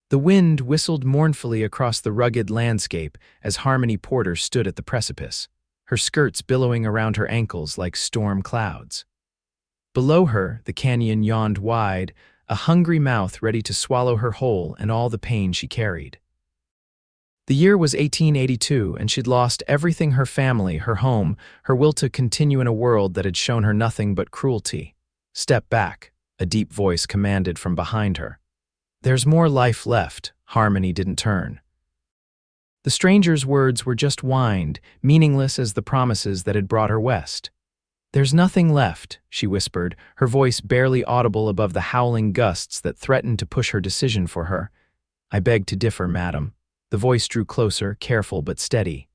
The wind whistled mournfully across the rugged landscape as Harmony Porter stood at the precipice, her skirts billowing around her ankles like storm clouds. Below her, the canyon yawned wide, a hungry mouth ready to swallow her whole and all the pain she carried. The year was 1882, and she'd lost everything: her family, her home, her will to continue in a world that had shown her nothing but cruelty. "Step back," a deep voice commanded from behind her. "There's more life left." Harmony didn't turn. The stranger's words were just wind, meaningless as the promises that had brought her west. "There's nothing left," she whispered, her voice barely audible above the howling gusts that threatened to push her decision for her. "I beg to differ, madam." The voice drew closer, careful but steady.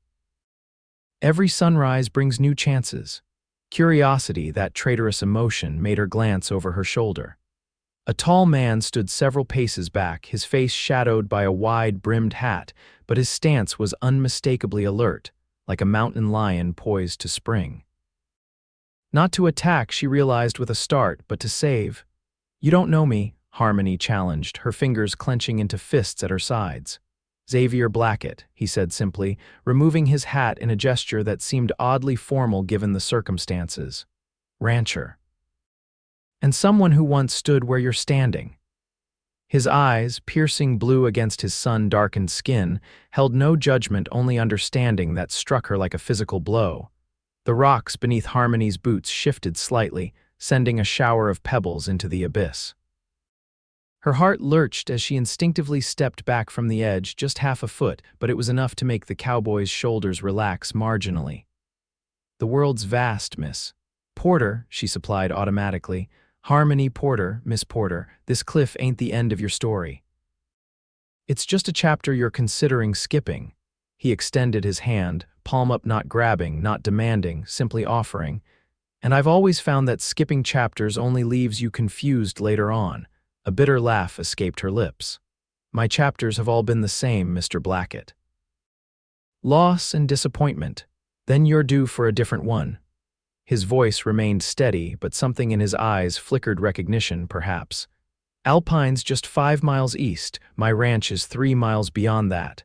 "Every sunrise brings new chances." Curiosity, that traitorous emotion, made her glance over her shoulder. A tall man stood several paces back, his face shadowed by a wide-brimmed hat, but his stance was unmistakably alert, like a mountain lion poised to spring. Not to attack, she realized with a start, but to save. "You don't know me," Harmony challenged, her fingers clenching into fists at her sides. "Xavier Blackett," he said simply, removing his hat in a gesture that seemed oddly formal given the circumstances. "Rancher. And someone who once stood where you're standing." His eyes, piercing blue against his sun-darkened skin, held no judgment, only understanding that struck her like a physical blow. The rocks beneath Harmony's boots shifted slightly, sending a shower of pebbles into the abyss. Her heart lurched as she instinctively stepped back from the edge, just half a foot, but it was enough to make the cowboy's shoulders relax marginally. "The world's vast, Miss Porter," she supplied automatically. "Harmony Porter, Miss Porter, this cliff ain't the end of your story. It's just a chapter you're considering skipping." He extended his hand, palm up, not grabbing, not demanding, simply offering. "And I've always found that skipping chapters only leaves you confused later on." A bitter laugh escaped her lips. "My chapters have all been the same, Mr. Blackett. Loss and disappointment. Then you're due for a different one." His voice remained steady, but something in his eyes flickered recognition, perhaps. "Alpine's just 5 miles east. My ranch is 3 miles beyond that.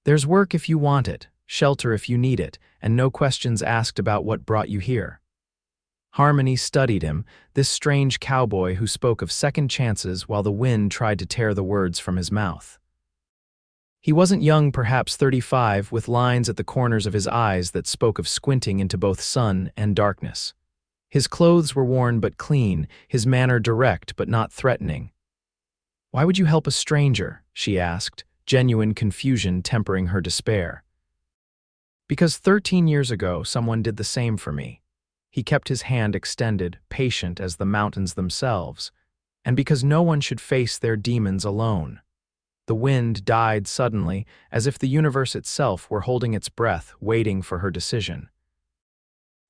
There's work if you want it, shelter if you need it, and no questions asked about what brought you here." Harmony studied him, this strange cowboy who spoke of second chances while the wind tried to tear the words from his mouth. He wasn't young, perhaps 35, with lines at the corners of his eyes that spoke of squinting into both sun and darkness. His clothes were worn but clean, his manner direct but not threatening. "Why would you help a stranger?" she asked, genuine confusion tempering her despair. "Because 13 years ago someone did the same for me." He kept his hand extended, patient as the mountains themselves. "And because no one should face their demons alone." The wind died suddenly, as if the universe itself were holding its breath, waiting for her decision.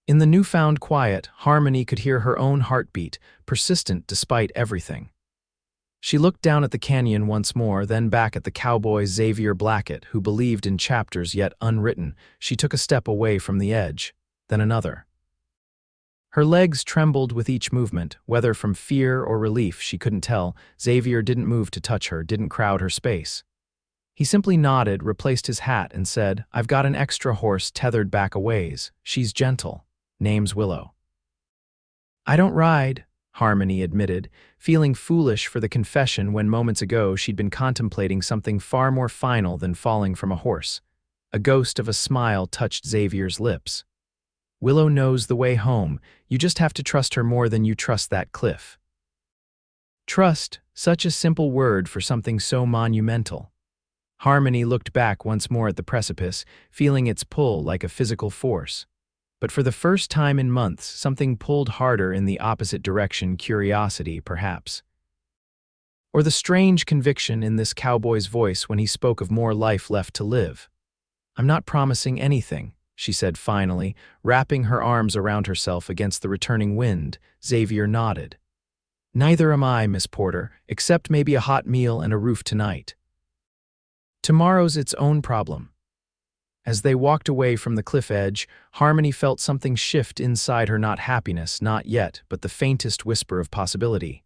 In the newfound quiet, Harmony could hear her own heartbeat, persistent despite everything. She looked down at the canyon once more, then back at the cowboy Xavier Blackett, who believed in chapters yet unwritten. She took a step away from the edge, then another. Her legs trembled with each movement, whether from fear or relief she couldn't tell. Xavier didn't move to touch her, didn't crowd her space. He simply nodded, replaced his hat, and said, "I've got an extra horse tethered back a ways. She's gentle. Name's Willow." "I don't ride," Harmony admitted, feeling foolish for the confession when moments ago she'd been contemplating something far more final than falling from a horse. A ghost of a smile touched Xavier's lips. "Willow knows the way home. You just have to trust her more than you trust that cliff." Trust, such a simple word for something so monumental. Harmony looked back once more at the precipice, feeling its pull like a physical force. But for the first time in months, something pulled harder in the opposite direction: curiosity, perhaps. Or the strange conviction in this cowboy's voice when he spoke of more life left to live. "I'm not promising anything," she said finally, wrapping her arms around herself against the returning wind. Xavier nodded. "Neither am I, Miss Porter, except maybe a hot meal and a roof tonight. Tomorrow's its own problem." As they walked away from the cliff edge, Harmony felt something shift inside her, not happiness, not yet, but the faintest whisper of possibility.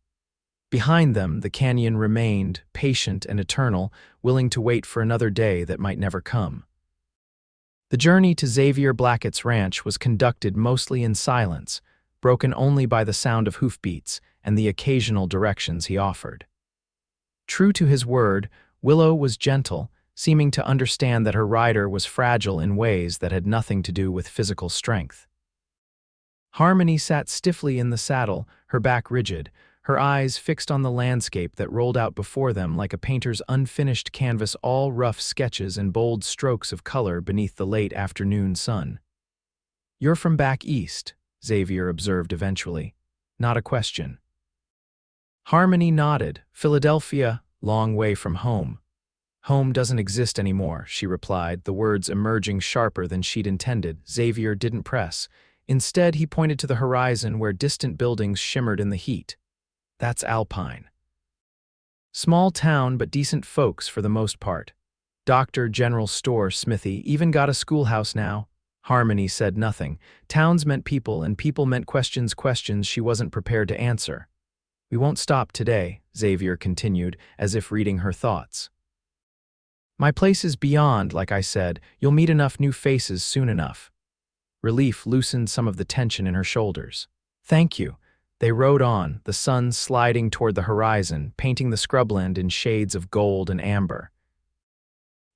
Behind them, the canyon remained, patient and eternal, willing to wait for another day that might never come. The journey to Xavier Blackett's ranch was conducted mostly in silence, broken only by the sound of hoofbeats and the occasional directions he offered. True to his word, Willow was gentle, seeming to understand that her rider was fragile in ways that had nothing to do with physical strength. Harmony sat stiffly in the saddle, her back rigid, her eyes fixed on the landscape that rolled out before them like a painter's unfinished canvas, all rough sketches and bold strokes of color beneath the late afternoon sun. "You're from back east," Xavier observed eventually. "Not a question." Harmony nodded. "Philadelphia, long way from home." "Home doesn't exist anymore," she replied, the words emerging sharper than she'd intended. Xavier didn't press. Instead, he pointed to the horizon where distant buildings shimmered in the heat. "That's Alpine." Small town, but decent folks for the most part. Doctor, general store, smithy, even got a schoolhouse now. Harmony said nothing. Towns meant people, and people meant questions she wasn't prepared to answer. "We won't stop today," Xavier continued, as if reading her thoughts. "My place is beyond, like I said. You'll meet enough new faces soon enough." Relief loosened some of the tension in her shoulders. "Thank you." They rode on, the sun sliding toward the horizon, painting the scrubland in shades of gold and amber.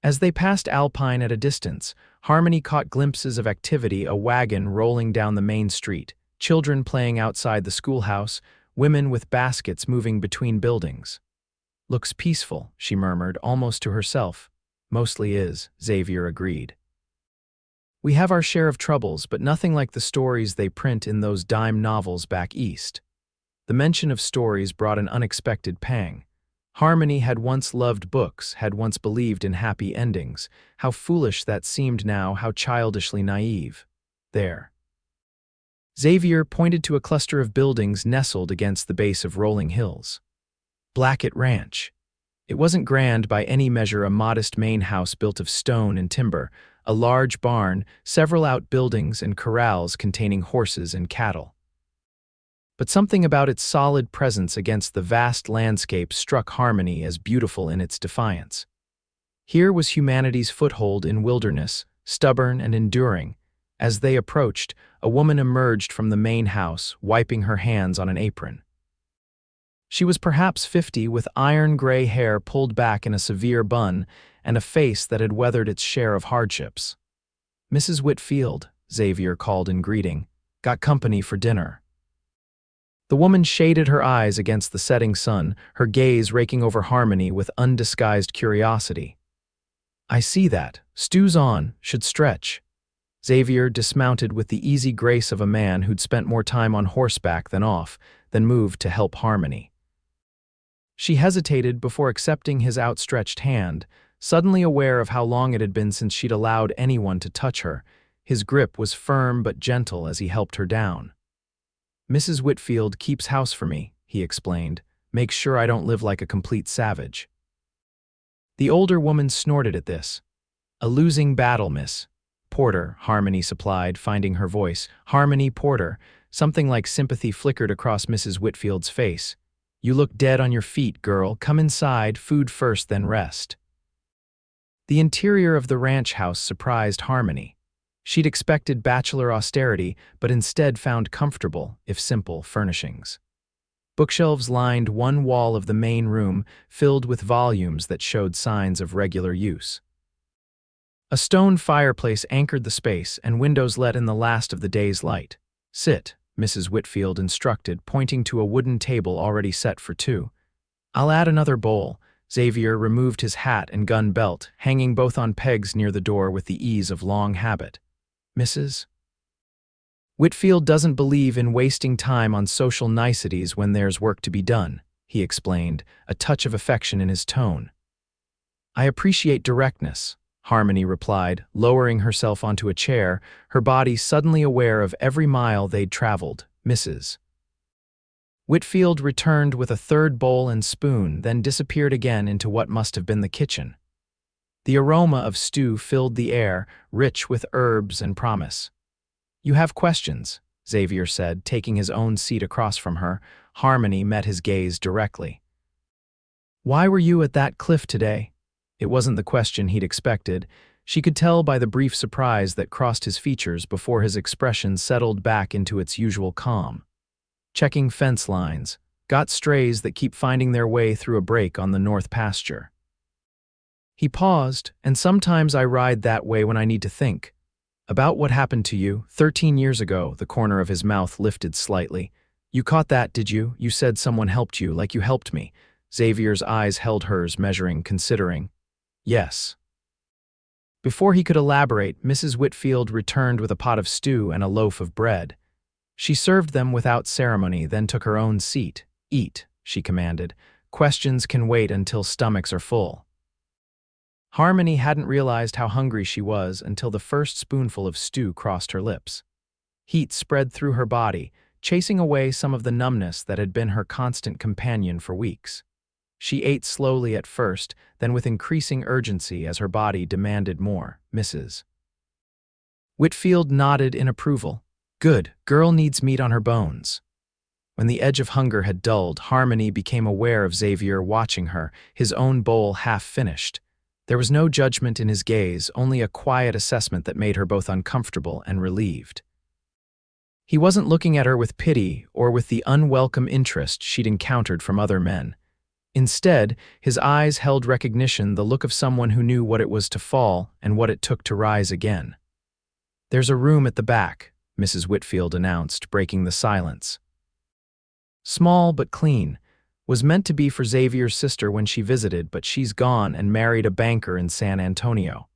As they passed Alpine at a distance, Harmony caught glimpses of activity, a wagon rolling down the main street, children playing outside the schoolhouse, women with baskets moving between buildings. "Looks peaceful," she murmured, almost to herself. "Mostly is," Xavier agreed. "We have our share of troubles, but nothing like the stories they print in those dime novels back east." The mention of stories brought an unexpected pang. Harmony had once loved books, had once believed in happy endings. How foolish that seemed now, how childishly naive. There. Xavier pointed to a cluster of buildings nestled against the base of rolling hills. Blackett Ranch. It wasn't grand by any measure, a modest main house built of stone and timber, a large barn, several outbuildings and corrals containing horses and cattle. But something about its solid presence against the vast landscape struck Harmony as beautiful in its defiance. Here was humanity's foothold in wilderness, stubborn and enduring. As they approached, a woman emerged from the main house, wiping her hands on an apron. She was perhaps 50, with iron-gray hair pulled back in a severe bun and a face that had weathered its share of hardships. "Mrs. Whitfield," Xavier called in greeting. "Got company for dinner." The woman shaded her eyes against the setting sun, her gaze raking over Harmony with undisguised curiosity. "I see that. Stew's on, should stretch." Xavier dismounted with the easy grace of a man who'd spent more time on horseback than off, then moved to help Harmony. She hesitated before accepting his outstretched hand, suddenly aware of how long it had been since she'd allowed anyone to touch her. His grip was firm but gentle as he helped her down. "Mrs. Whitfield keeps house for me," he explained. "Makes sure I don't live like a complete savage." The older woman snorted at this. "A losing battle, miss." "Porter," Harmony supplied, finding her voice. "Harmony Porter." Something like sympathy flickered across Mrs. Whitfield's face. "You look dead on your feet, girl. Come inside, food first, then rest." The interior of the ranch house surprised Harmony. She'd expected bachelor austerity, but instead found comfortable, if simple, furnishings. Bookshelves lined one wall of the main room, filled with volumes that showed signs of regular use. A stone fireplace anchored the space, and windows let in the last of the day's light. "Sit," Mrs. Whitfield instructed, pointing to a wooden table already set for two. "I'll add another bowl." Xavier removed his hat and gun belt, hanging both on pegs near the door with the ease of long habit. "Mrs. Whitfield doesn't believe in wasting time on social niceties when there's work to be done," he explained, a touch of affection in his tone. "I appreciate directness," Harmony replied, lowering herself onto a chair, her body suddenly aware of every mile they'd traveled. "Mrs. Whitfield returned with a third bowl and spoon, then disappeared again into what must have been the kitchen. The aroma of stew filled the air, rich with herbs and promise. "You have questions?" Xavier said, taking his own seat across from her. Harmony met his gaze directly. "Why were you at that cliff today?" It wasn't the question he'd expected. She could tell by the brief surprise that crossed his features before his expression settled back into its usual calm. "Checking fence lines. Got strays that keep finding their way through a break on the north pasture." He paused, "And sometimes I ride that way when I need to think. About what happened to you 13 years ago." The corner of his mouth lifted slightly. "You caught that, did you? You said someone helped you, like you helped me." Xavier's eyes held hers, measuring, considering. "Yes." Before he could elaborate, Mrs. Whitfield returned with a pot of stew and a loaf of bread. She served them without ceremony, then took her own seat. "Eat," she commanded. "Questions can wait until stomachs are full." Harmony hadn't realized how hungry she was until the first spoonful of stew crossed her lips. Heat spread through her body, chasing away some of the numbness that had been her constant companion for weeks. She ate slowly at first, then with increasing urgency as her body demanded more. Mrs. Whitfield nodded in approval. "Good, girl needs meat on her bones." When the edge of hunger had dulled, Harmony became aware of Xavier watching her, his own bowl half finished. There was no judgment in his gaze, only a quiet assessment that made her both uncomfortable and relieved. He wasn't looking at her with pity or with the unwelcome interest she'd encountered from other men. Instead, his eyes held recognition, the look of someone who knew what it was to fall and what it took to rise again. "There's a room at the back," Mrs. Whitfield announced, breaking the silence. "Small but clean. Was meant to be for Xavier's sister when she visited, but she's gone and married a banker in San Antonio."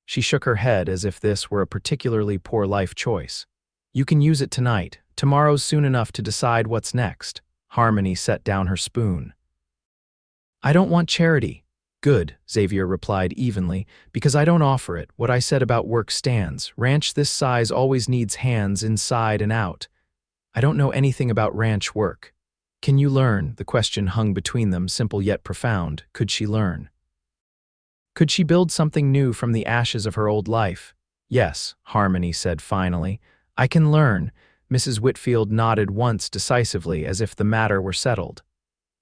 She shook her head as if this were a particularly poor life choice. "You can use it tonight. Tomorrow's soon enough to decide what's next." Harmony set down her spoon. "I don't want charity." "Good," Xavier replied evenly, "because I don't offer it. What I said about work stands. Ranch this size always needs hands inside and out. I don't know anything about ranch work." "Can you learn?" The question hung between them, simple yet profound. Could she learn? Could she build something new from the ashes of her old life? "Yes," Harmony said finally. "I can learn." Mrs. Whitfield nodded once decisively, as if the matter were settled.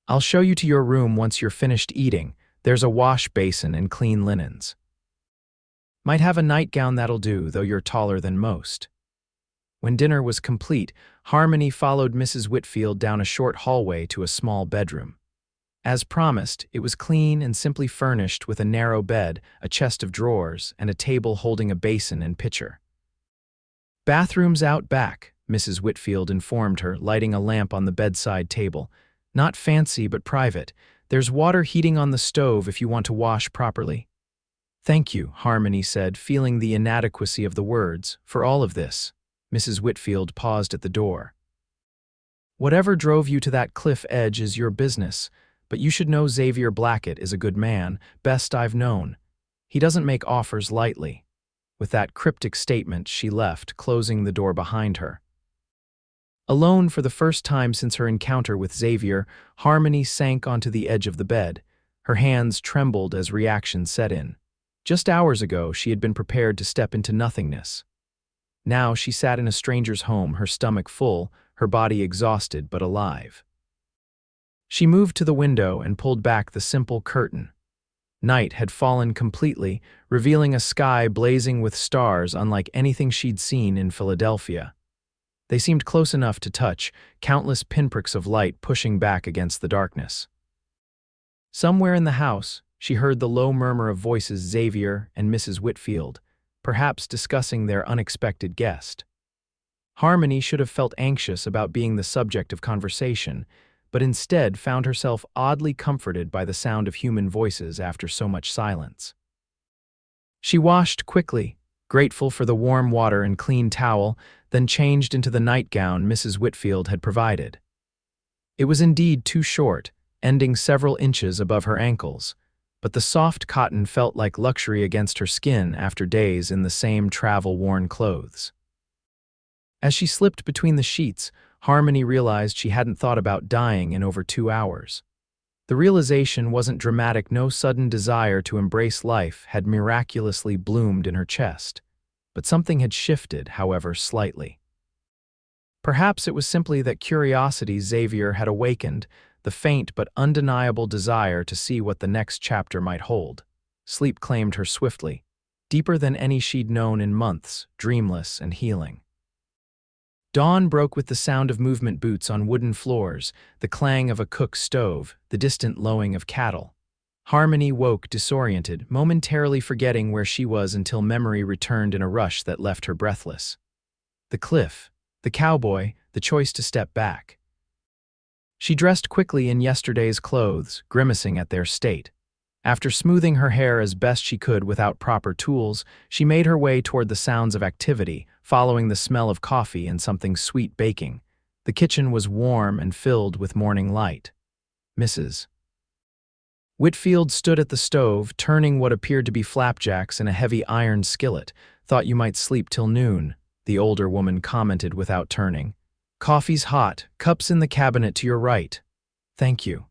"I'll show you to your room once you're finished eating. There's a wash basin and clean linens. Might have a nightgown that'll do, though you're taller than most." When dinner was complete, Harmony followed Mrs. Whitfield down a short hallway to a small bedroom. As promised, it was clean and simply furnished with a narrow bed, a chest of drawers, and a table holding a basin and pitcher. "Bathroom's out back," Mrs. Whitfield informed her, lighting a lamp on the bedside table. "Not fancy, but private. There's water heating on the stove if you want to wash properly." "Thank you," Harmony said, feeling the inadequacy of the words, "for all of this." Mrs. Whitfield paused at the door. "Whatever drove you to that cliff edge is your business, but you should know Xavier Blackett is a good man, best I've known. He doesn't make offers lightly." With that cryptic statement, she left, closing the door behind her. Alone for the first time since her encounter with Xavier, Harmony sank onto the edge of the bed. Her hands trembled as reaction set in. Just hours ago, she had been prepared to step into nothingness. Now she sat in a stranger's home, her stomach full, her body exhausted but alive. She moved to the window and pulled back the simple curtain. Night had fallen completely, revealing a sky blazing with stars unlike anything she'd seen in Philadelphia. They seemed close enough to touch, countless pinpricks of light pushing back against the darkness. Somewhere in the house, she heard the low murmur of voices, Xavier and Mrs. Whitfield, perhaps discussing their unexpected guest. Harmony should have felt anxious about being the subject of conversation, but instead found herself oddly comforted by the sound of human voices after so much silence. She washed quickly, grateful for the warm water and clean towel, then changed into the nightgown Mrs. Whitfield had provided. It was indeed too short, ending several inches above her ankles, but the soft cotton felt like luxury against her skin after days in the same travel-worn clothes. As she slipped between the sheets, Harmony realized she hadn't thought about dying in over 2 hours. The realization wasn't dramatic, no sudden desire to embrace life had miraculously bloomed in her chest, but something had shifted, however, slightly. Perhaps it was simply that curiosity Xavier had awakened, the faint but undeniable desire to see what the next chapter might hold. Sleep claimed her swiftly, deeper than any she'd known in months, dreamless and healing. Dawn broke with the sound of movement boots on wooden floors, the clang of a cook's stove, the distant lowing of cattle. Harmony woke disoriented, momentarily forgetting where she was until memory returned in a rush that left her breathless. The cliff, the cowboy, the choice to step back. She dressed quickly in yesterday's clothes, grimacing at their state. After smoothing her hair as best she could without proper tools, she made her way toward the sounds of activity, following the smell of coffee and something sweet baking. The kitchen was warm and filled with morning light. Mrs. Whitfield stood at the stove, turning what appeared to be flapjacks in a heavy iron skillet. "Thought you might sleep till noon," the older woman commented without turning. "Coffee's hot, cups in the cabinet to your right." "Thank you."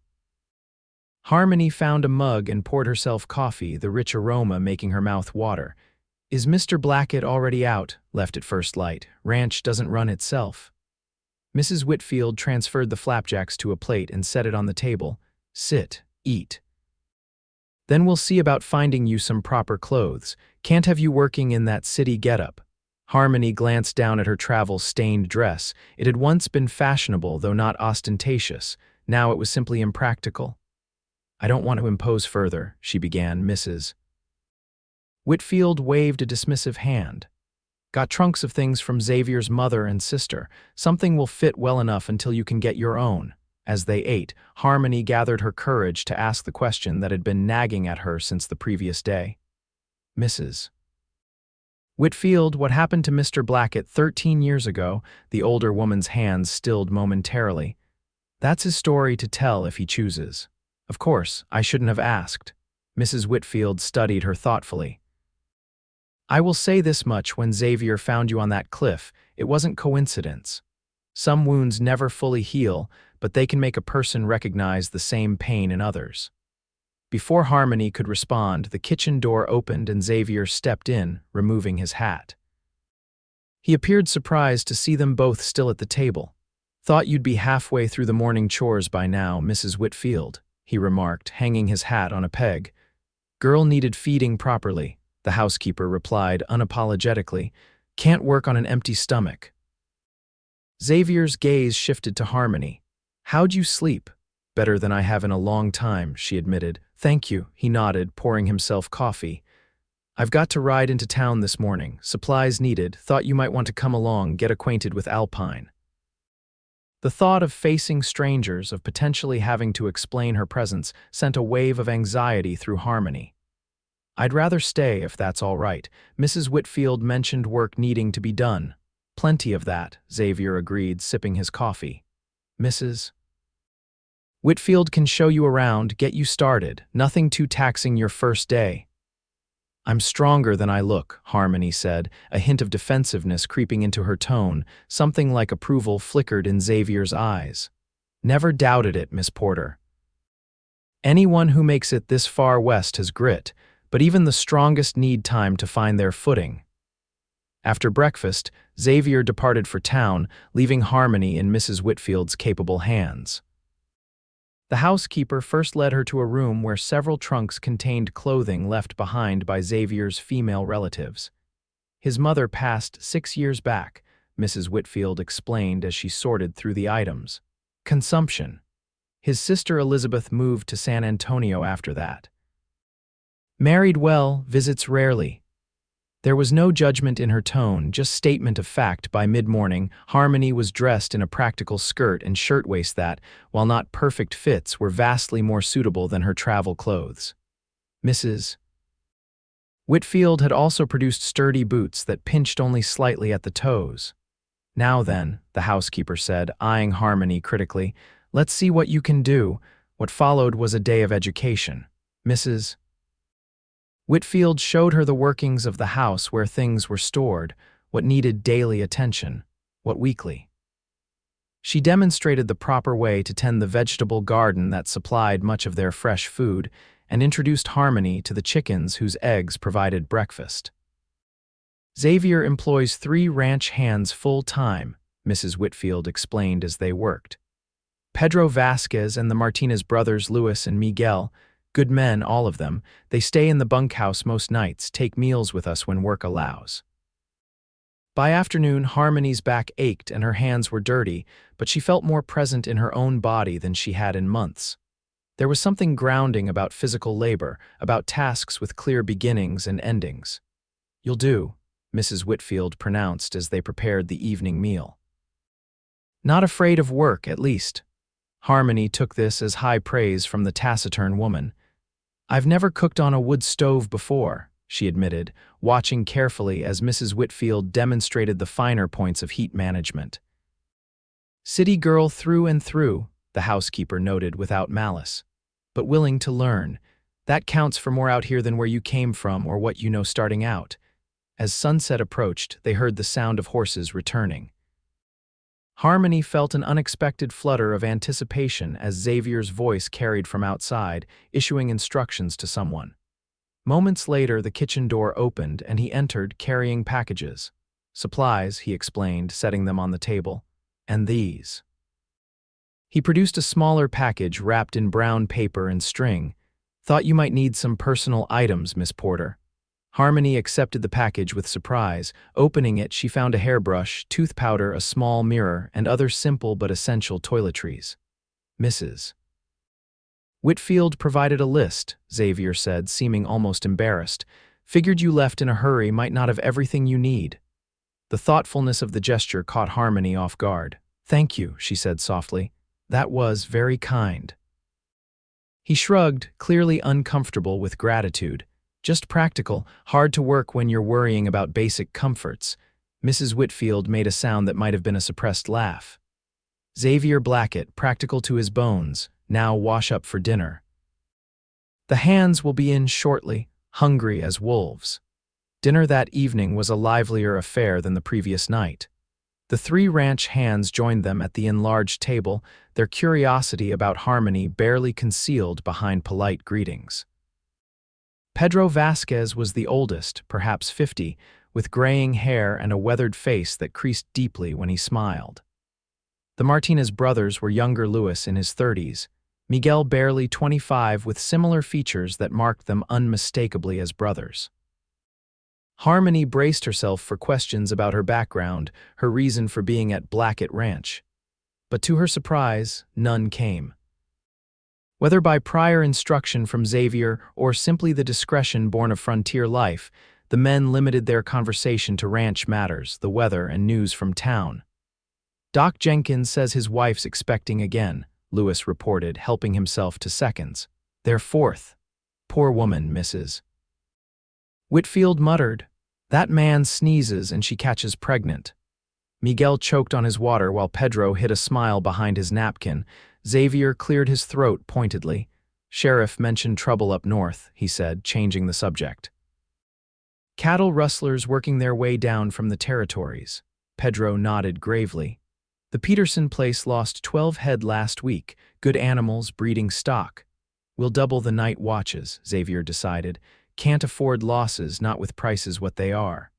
Harmony found a mug and poured herself coffee, the rich aroma making her mouth water. "Is Mr. Blackett already out?" "Left at first light. Ranch doesn't run itself." Mrs. Whitfield transferred the flapjacks to a plate and set it on the table. "Sit, eat. Then we'll see about finding you some proper clothes. Can't have you working in that city getup." Harmony glanced down at her travel-stained dress. It had once been fashionable, though not ostentatious. Now it was simply impractical. "I don't want to impose further," she began, Mrs. Whitfield waved a dismissive hand. "Got trunks of things from Xavier's mother and sister. Something will fit well enough until you can get your own." As they ate, Harmony gathered her courage to ask the question that had been nagging at her since the previous day. "Mrs. Whitfield, what happened to Mr. Blackett 13 years ago?" The older woman's hands stilled momentarily. "That's his story to tell if he chooses." "Of course, I shouldn't have asked." Mrs. Whitfield studied her thoughtfully. "I will say this much: when Xavier found you on that cliff, it wasn't coincidence. Some wounds never fully heal, but they can make a person recognize the same pain in others." Before Harmony could respond, the kitchen door opened and Xavier stepped in, removing his hat. He appeared surprised to see them both still at the table. "Thought you'd be halfway through the morning chores by now, Mrs. Whitfield," he remarked, hanging his hat on a peg. "Girl needed feeding properly," the housekeeper replied unapologetically. "Can't work on an empty stomach." Xavier's gaze shifted to Harmony. "How'd you sleep?" "Better than I have in a long time," she admitted. "Thank you," he nodded, pouring himself coffee. "I've got to ride into town this morning. Supplies needed. Thought you might want to come along, get acquainted with Alpine." The thought of facing strangers, of potentially having to explain her presence, sent a wave of anxiety through Harmony. "I'd rather stay if that's all right." Mrs. Whitfield mentioned work needing to be done. "Plenty of that," Xavier agreed, sipping his coffee. "Mrs. Whitfield can show you around, get you started. Nothing too taxing your first day." "I'm stronger than I look," Harmony said, a hint of defensiveness creeping into her tone. Something like approval flickered in Xavier's eyes. "Never doubted it, Miss Porter. Anyone who makes it this far west has grit, but even the strongest need time to find their footing." After breakfast, Xavier departed for town, leaving Harmony in Mrs. Whitfield's capable hands. The housekeeper first led her to a room where several trunks contained clothing left behind by Xavier's female relatives. "His mother passed 6 years back," Mrs. Whitfield explained as she sorted through the items. "Consumption. His sister Elizabeth moved to San Antonio after that. Married well, visits rarely." There was no judgment in her tone, just statement of fact. By mid-morning, Harmony was dressed in a practical skirt and shirtwaist that, while not perfect fits, were vastly more suitable than her travel clothes. Mrs. Whitfield had also produced sturdy boots that pinched only slightly at the toes. "Now then," the housekeeper said, eyeing Harmony critically, "let's see what you can do." What followed was a day of education. Mrs. Whitfield showed her the workings of the house, where things were stored, what needed daily attention, what weekly. She demonstrated the proper way to tend the vegetable garden that supplied much of their fresh food, and introduced Harmony to the chickens whose eggs provided breakfast. "Xavier employs 3 ranch hands full-time," Mrs. Whitfield explained as they worked. Pedro Vasquez and the Martinez brothers, Luis and Miguel, good men, all of them, they stay in the bunkhouse most nights, take meals with us when work allows. By afternoon, Harmony's back ached and her hands were dirty, but she felt more present in her own body than she had in months. There was something grounding about physical labor, about tasks with clear beginnings and endings. "You'll do," Mrs. Whitfield pronounced as they prepared the evening meal. "Not afraid of work, at least." Harmony took this as high praise from the taciturn woman. "I've never cooked on a wood stove before," she admitted, watching carefully as Mrs. Whitfield demonstrated the finer points of heat management. "City girl through and through," the housekeeper noted without malice. "But willing to learn. That counts for more out here than where you came from or what you know starting out." As sunset approached, they heard the sound of horses returning. Harmony felt an unexpected flutter of anticipation as Xavier's voice carried from outside, issuing instructions to someone. Moments later, the kitchen door opened and he entered carrying packages. "Supplies," he explained, setting them on the table. "And these." He produced a smaller package wrapped in brown paper and string. "Thought you might need some personal items, Miss Porter." Harmony accepted the package with surprise. Opening it, she found a hairbrush, tooth powder, a small mirror, and other simple but essential toiletries. "Mrs. Whitfield provided a list," Xavier said, seeming almost embarrassed. "Figured you left in a hurry, might not have everything you need." The thoughtfulness of the gesture caught Harmony off guard. "Thank you," she said softly. "That was very kind." He shrugged, clearly uncomfortable with gratitude. "Just practical, hard to work when you're worrying about basic comforts." Mrs. Whitfield made a sound that might have been a suppressed laugh. "Xavier Blackett, practical to his bones. Now wash up for dinner." The hands will be in shortly, hungry as wolves. Dinner that evening was a livelier affair than the previous night. The three ranch hands joined them at the enlarged table, their curiosity about Harmony barely concealed behind polite greetings. Pedro Vasquez was the oldest, perhaps 50, with graying hair and a weathered face that creased deeply when he smiled. The Martinez brothers were younger, Luis in his 30s, Miguel barely 25, with similar features that marked them unmistakably as brothers. Harmony braced herself for questions about her background, her reason for being at Blackett Ranch. But to her surprise, none came. Whether by prior instruction from Xavier or simply the discretion born of frontier life, the men limited their conversation to ranch matters, the weather, and news from town. "Doc Jenkins says his wife's expecting again," Luis reported, helping himself to seconds. "Their fourth. Poor woman, Mrs. Whitfield muttered. "That man sneezes and she catches pregnant." Miguel choked on his water while Pedro hid a smile behind his napkin. Xavier cleared his throat pointedly. "Sheriff mentioned trouble up north," he said, changing the subject. "Cattle rustlers working their way down from the territories." Pedro nodded gravely. "The Peterson place lost 12 head last week, good animals, breeding stock." "We'll double the night watches," Xavier decided. "Can't afford losses, not with prices what they are."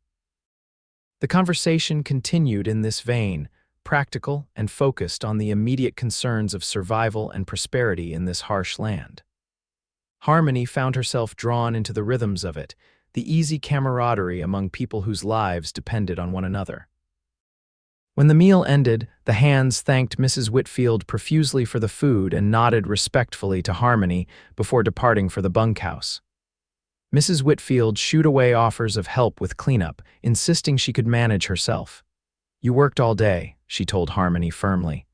The conversation continued in this vein, practical and focused on the immediate concerns of survival and prosperity in this harsh land. Harmony found herself drawn into the rhythms of it, the easy camaraderie among people whose lives depended on one another. When the meal ended, the hands thanked Mrs. Whitfield profusely for the food and nodded respectfully to Harmony before departing for the bunkhouse. Mrs. Whitfield shooed away offers of help with cleanup, insisting she could manage herself. "You worked all day," she told Harmony firmly.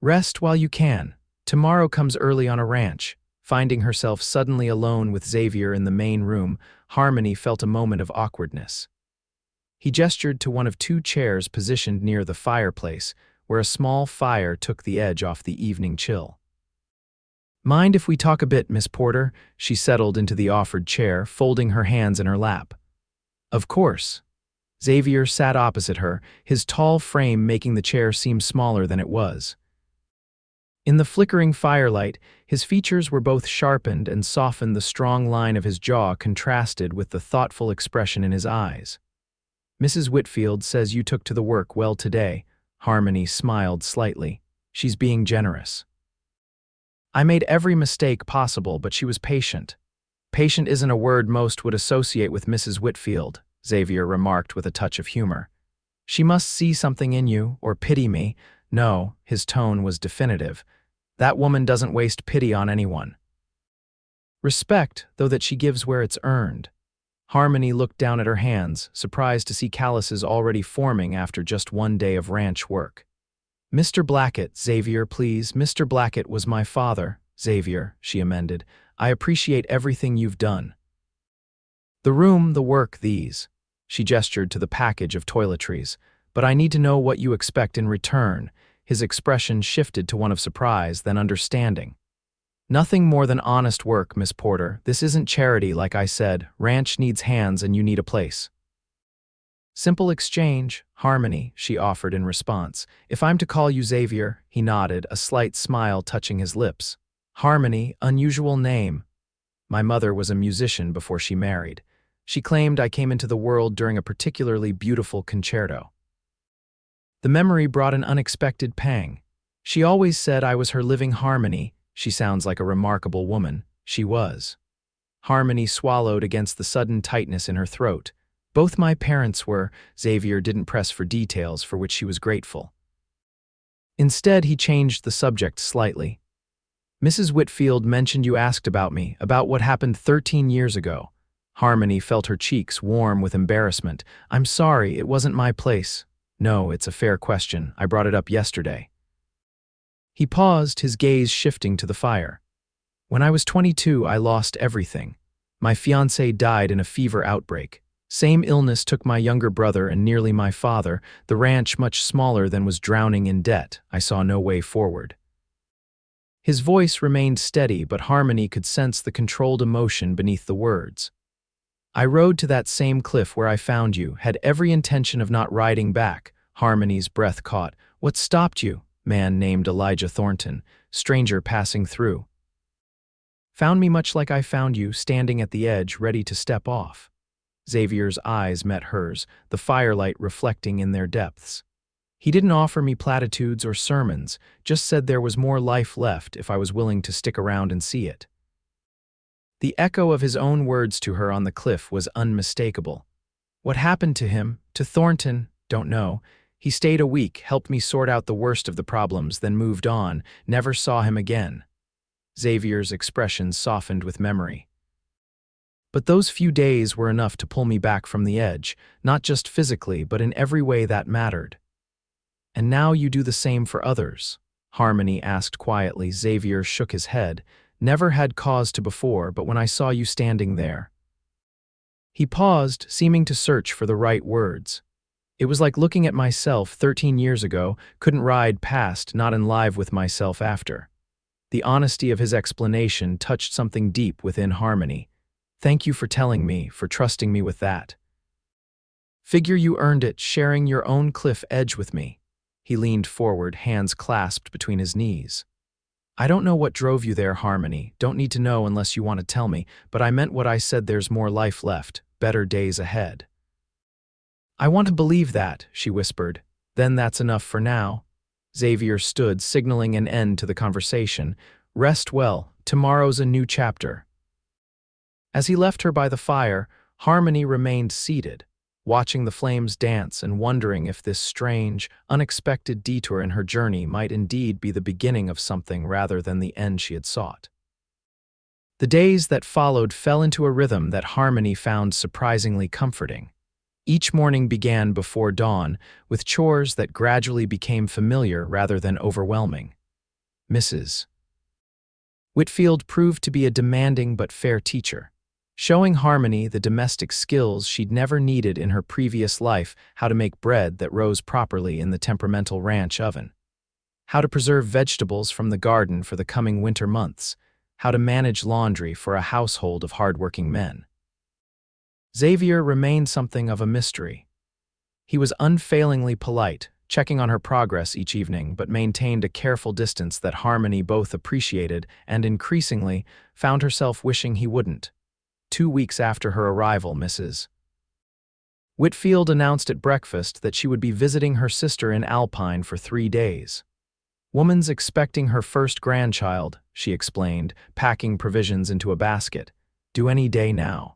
"Rest while you can. Tomorrow comes early on a ranch." Finding herself suddenly alone with Xavier in the main room, Harmony felt a moment of awkwardness. He gestured to one of two chairs positioned near the fireplace, where a small fire took the edge off the evening chill. "Mind if we talk a bit, Miss Porter?" She settled into the offered chair, folding her hands in her lap. "Of course." Xavier sat opposite her, his tall frame making the chair seem smaller than it was. In the flickering firelight, his features were both sharpened and softened. The strong line of his jaw contrasted with the thoughtful expression in his eyes. Mrs. Whitfield says you took to the work well today. Harmony smiled slightly. She's being generous. I made every mistake possible, but she was patient. Patient isn't a word most would associate with Mrs. Whitfield, Xavier remarked with a touch of humor. She must see something in you, or pity me. No, his tone was definitive. That woman doesn't waste pity on anyone. Respect, though, that she gives where it's earned. Harmony looked down at her hands, surprised to see calluses already forming after just one day of ranch work. Mr. Blackett, Xavier, please. Mr. Blackett was my father, Xavier, she amended. I appreciate everything you've done. The room, the work, these. She gestured to the package of toiletries. But I need to know what you expect in return. His expression shifted to one of surprise, then understanding. Nothing more than honest work, Miss Porter. This isn't charity, like I said. Ranch needs hands and you need a place. Simple exchange, Harmony, she offered in response. If I'm to call you Xavier, he nodded, a slight smile touching his lips. Harmony, unusual name. My mother was a musician before she married. She claimed I came into the world during a particularly beautiful concerto. The memory brought an unexpected pang. She always said I was her living harmony. She sounds like a remarkable woman. She was. Harmony swallowed against the sudden tightness in her throat. Both my parents were. Xavier didn't press for details, for which she was grateful. Instead, he changed the subject slightly. Mrs. Whitfield mentioned you asked about me, about what happened 13 years ago. Harmony felt her cheeks warm with embarrassment. I'm sorry, it wasn't my place. No, it's a fair question. I brought it up yesterday. He paused, his gaze shifting to the fire. When I was 22, I lost everything. My fiancé died in a fever outbreak. Same illness took my younger brother and nearly my father. The ranch, much smaller than, was drowning in debt. I saw no way forward. His voice remained steady, but Harmony could sense the controlled emotion beneath the words. I rode to that same cliff where I found you, had every intention of not riding back. Harmony's breath caught. What stopped you? Man named Elijah Thornton, stranger passing through. Found me much like I found you, standing at the edge, ready to step off. Xavier's eyes met hers, the firelight reflecting in their depths. He didn't offer me platitudes or sermons, just said there was more life left if I was willing to stick around and see it. The echo of his own words to her on the cliff was unmistakable. What happened to him, to Thornton, don't know. He stayed a week, helped me sort out the worst of the problems, then moved on, never saw him again. Xavier's expression softened with memory. But those few days were enough to pull me back from the edge, not just physically, but in every way that mattered. And now you do the same for others? Harmony asked quietly. Xavier shook his head. Never had cause to before, but when I saw you standing there. He paused, seeming to search for the right words. It was like looking at myself 13 years ago, couldn't ride past, not in live with myself after. The honesty of his explanation touched something deep within Harmony. Thank you for telling me, for trusting me with that. Figure you earned it, sharing your own cliff edge with me. He leaned forward, hands clasped between his knees. I don't know what drove you there, Harmony. Don't need to know unless you want to tell me, but I meant what I said. There's more life left, better days ahead. I want to believe that, she whispered. Then that's enough for now. Xavier stood, signaling an end to the conversation. Rest well, tomorrow's a new chapter. As he left her by the fire, Harmony remained seated, watching the flames dance and wondering if this strange, unexpected detour in her journey might indeed be the beginning of something rather than the end she had sought. The days that followed fell into a rhythm that Harmony found surprisingly comforting. Each morning began before dawn, with chores that gradually became familiar rather than overwhelming. Mrs. Whitfield proved to be a demanding but fair teacher, showing Harmony the domestic skills she'd never needed in her previous life: how to make bread that rose properly in the temperamental ranch oven, how to preserve vegetables from the garden for the coming winter months, how to manage laundry for a household of hard-working men. Xavier remained something of a mystery. He was unfailingly polite, checking on her progress each evening, but maintained a careful distance that Harmony both appreciated and increasingly found herself wishing he wouldn't. 2 weeks after her arrival, Mrs. Whitfield announced at breakfast that she would be visiting her sister in Alpine for 3 days. Woman's expecting her first grandchild, she explained, packing provisions into a basket. Due any day now.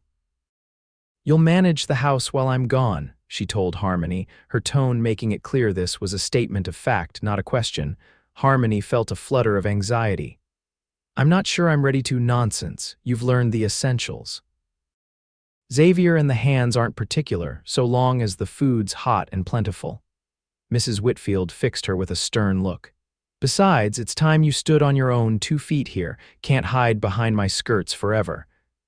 You'll manage the house while I'm gone, she told Harmony, her tone making it clear this was a statement of fact, not a question. Harmony felt a flutter of anxiety. I'm not sure I'm ready to. Nonsense. You've learned the essentials. Xavier and the hands aren't particular, so long as the food's hot and plentiful. Mrs. Whitfield fixed her with a stern look. Besides, it's time you stood on your own 2 feet here, can't hide behind my skirts forever.